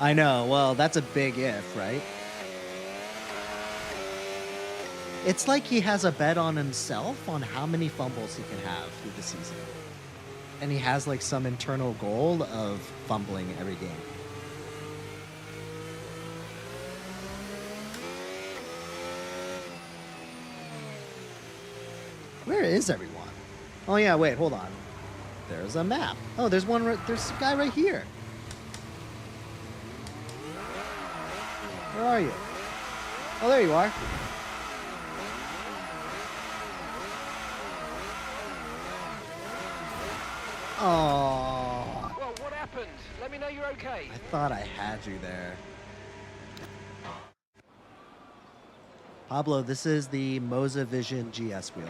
I know, well, that's a big if, right? It's like he has a bet on himself on how many fumbles he can have through the season. And he has like some internal goal of fumbling every game. Where is everyone? Oh yeah, wait, hold on. There's a map. Oh, there's there's a guy right here. Where are you? Oh, there you are. Oh. Well, what happened? Let me know you're okay. I thought I had you there. Pablo, this is the Moza Vision GS wheel.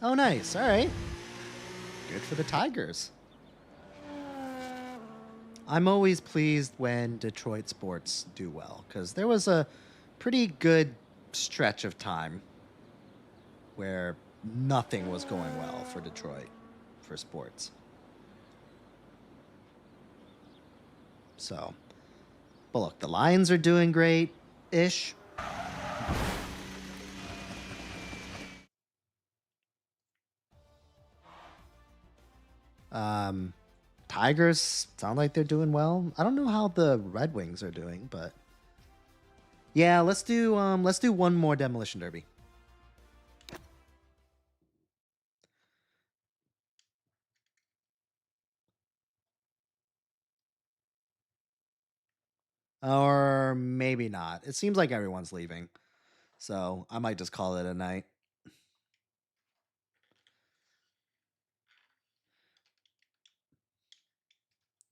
Oh, nice. All right. Good for the Tigers. I'm always pleased when Detroit sports do well because there was a pretty good stretch of time where nothing was going well for Detroit for sports. So, but look, the Lions are doing great-ish. Tigers sound like they're doing well. I don't know how the Red Wings are doing, but yeah, let's do one more Demolition Derby. Or maybe not. It seems like everyone's leaving. So I might just call it a night.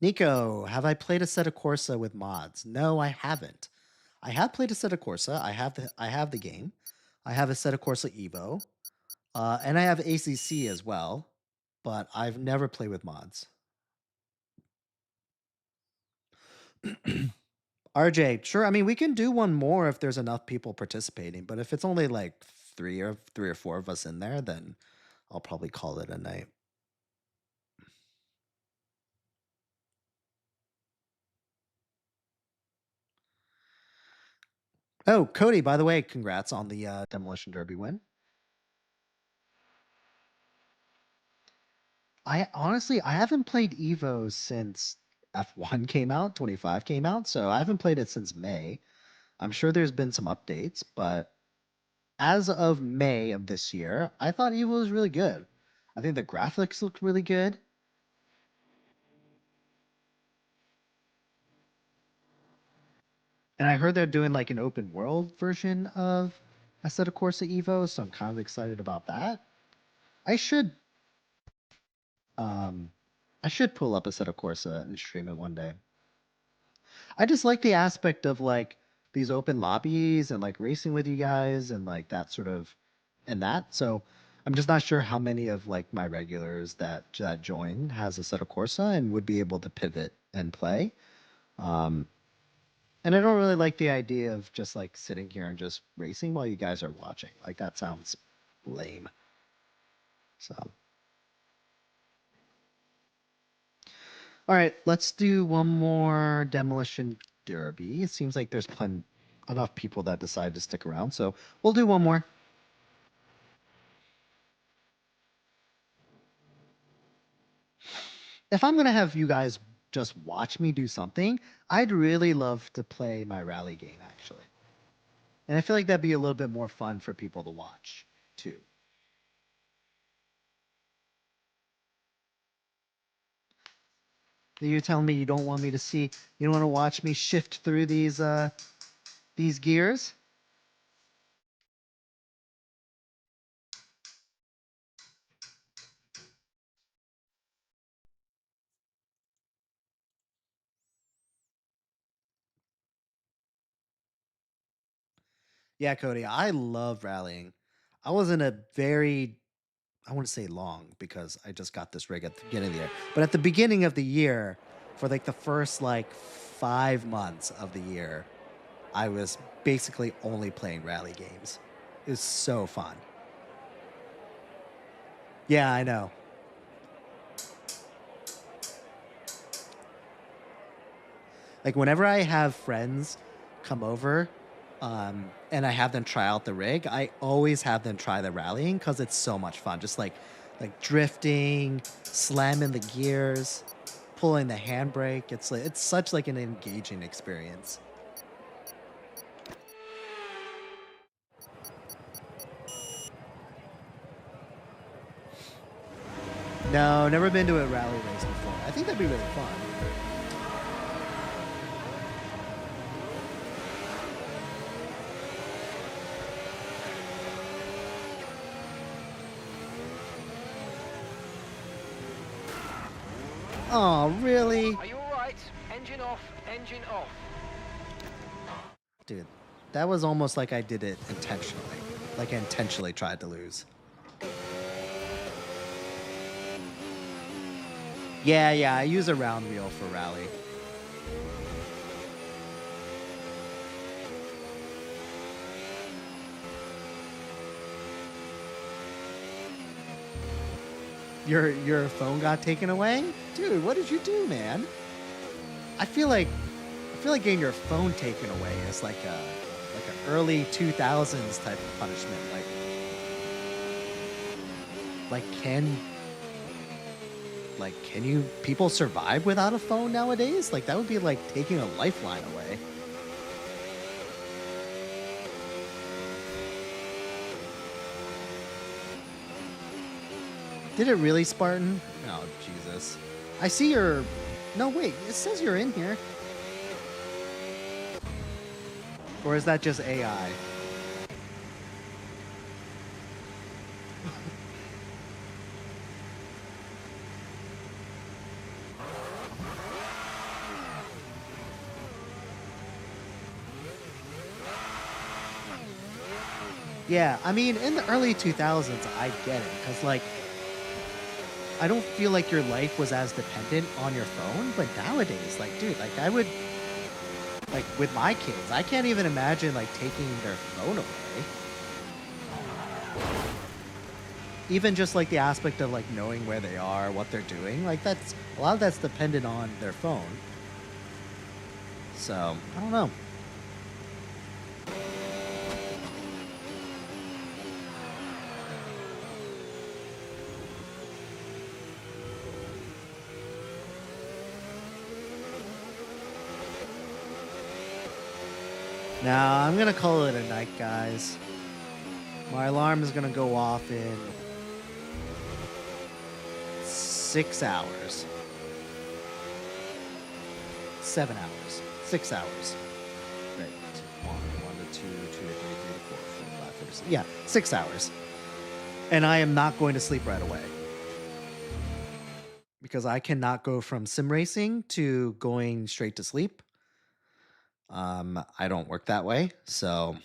Nico, have I played Assetto Corsa with mods? No, I haven't. I have played Assetto Corsa. I have the game. I have Assetto Corsa Evo. And I have ACC as well, but I've never played with mods. RJ, sure. I mean, we can do one more if there's enough people participating, but if it's only like three or four of us in there, then I'll probably call it a night. Oh, Cody, by the way, congrats on the Demolition Derby win. I honestly, I haven't played Evo since F1 came out, 25 came out, so I haven't played it since May. I'm sure there's been some updates, but as of May of this year, I thought Evo was really good. I think the graphics looked really good. And I heard they're doing like an open world version of Assetto Corsa Evo, so I'm kind of excited about that. I should um I should pull up Assetto Corsa and stream it one day. I just like the aspect of like these open lobbies and like racing with you guys and like that sort of and that. So I'm just not sure how many of like my regulars that join has Assetto Corsa and would be able to pivot and play. Um, And I don't really like the idea of just like sitting here and just racing while you guys are watching. Like that sounds lame. So, all right, let's do one more Demolition Derby. It seems like there's enough people that decide to stick around, so we'll do one more. If I'm gonna have you guys just watch me do something, I'd really love to play my rally game actually. And I feel like that'd be a little bit more fun for people to watch too. You're telling me you don't want me to see, you don't want to watch me shift through these gears? Yeah, Cody, I love rallying. I was in a very, I want to say long because I just got this rig at the beginning of the year. But at the beginning of the year, for like the first like 5 months of the year, I was basically only playing rally games. It was so fun. Yeah, I know. Like whenever I have friends come over, and I have them try out the rig, I always have them try the rallying because it's so much fun. Just like drifting, slamming the gears, pulling the handbrake. It's such like an engaging experience. No, never been to a rally race before. I think that'd be really fun. Oh, really? Are you alright? Engine off, engine off. Dude, that was almost like I did it intentionally. Like I intentionally tried to lose. Yeah, I use a round wheel for rally. Your phone got taken away? Dude, what did you do, man? I feel like getting your phone taken away is like an early 2000s type of punishment. Like Like, can you people survive without a phone nowadays? Like, that would be like taking a lifeline away. Did it really, Spartan? Oh, Jesus. I see your... No, wait. It says you're in here. Or is that just AI? Yeah, I mean, in the early 2000s, I get it. Because, like, I don't feel like your life was as dependent on your phone. But nowadays, like, dude, like, I would... Like, with my kids, I can't even imagine, like, taking their phone away. Even just, like, the aspect of, like, knowing where they are, what they're doing. Like, that's... A lot of that's dependent on their phone. So, I don't know. Now, I'm gonna call it a night, guys. My alarm is gonna go off in 6 hours. 7 hours. 6 hours. Right. 1 to 2, 2 to 3, 3 to 4, 4 to 5, 4 to 6. Yeah, 6 hours. And I am not going to sleep right away. Because I cannot go from sim racing to going straight to sleep. I don't work that way, so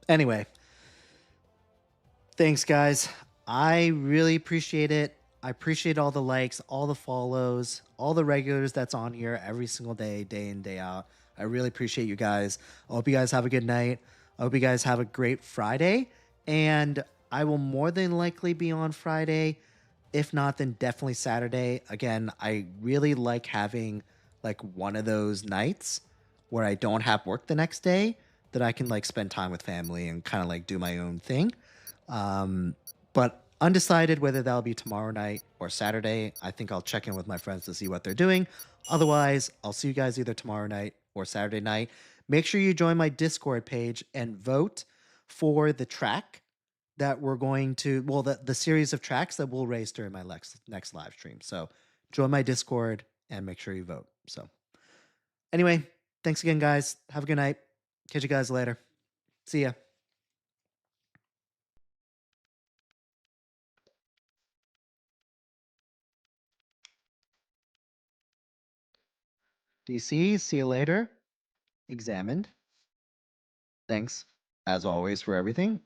anyway, thanks guys. I really appreciate it. I appreciate all the likes, all the follows, all the regulars that's on here every single day, day in, day out. I really appreciate you guys. I hope you guys have a good night. I hope you guys have a great Friday. And I will more than likely be on Friday. If not, then definitely Saturday. Again, I really like having like one of those nights where I don't have work the next day that I can like spend time with family and kind of like do my own thing. But undecided whether that'll be tomorrow night or Saturday. I think I'll check in with my friends to see what they're doing. Otherwise, I'll see you guys either tomorrow night or Saturday night. Make sure you join my Discord page and vote for the track that we're going to, well, the series of tracks that we'll race during my next live stream. So join my Discord and make sure you vote. So anyway, thanks again, guys. Have a good night. Catch you guys later. See ya. DC, see you later. Examined. Thanks, as always, for everything.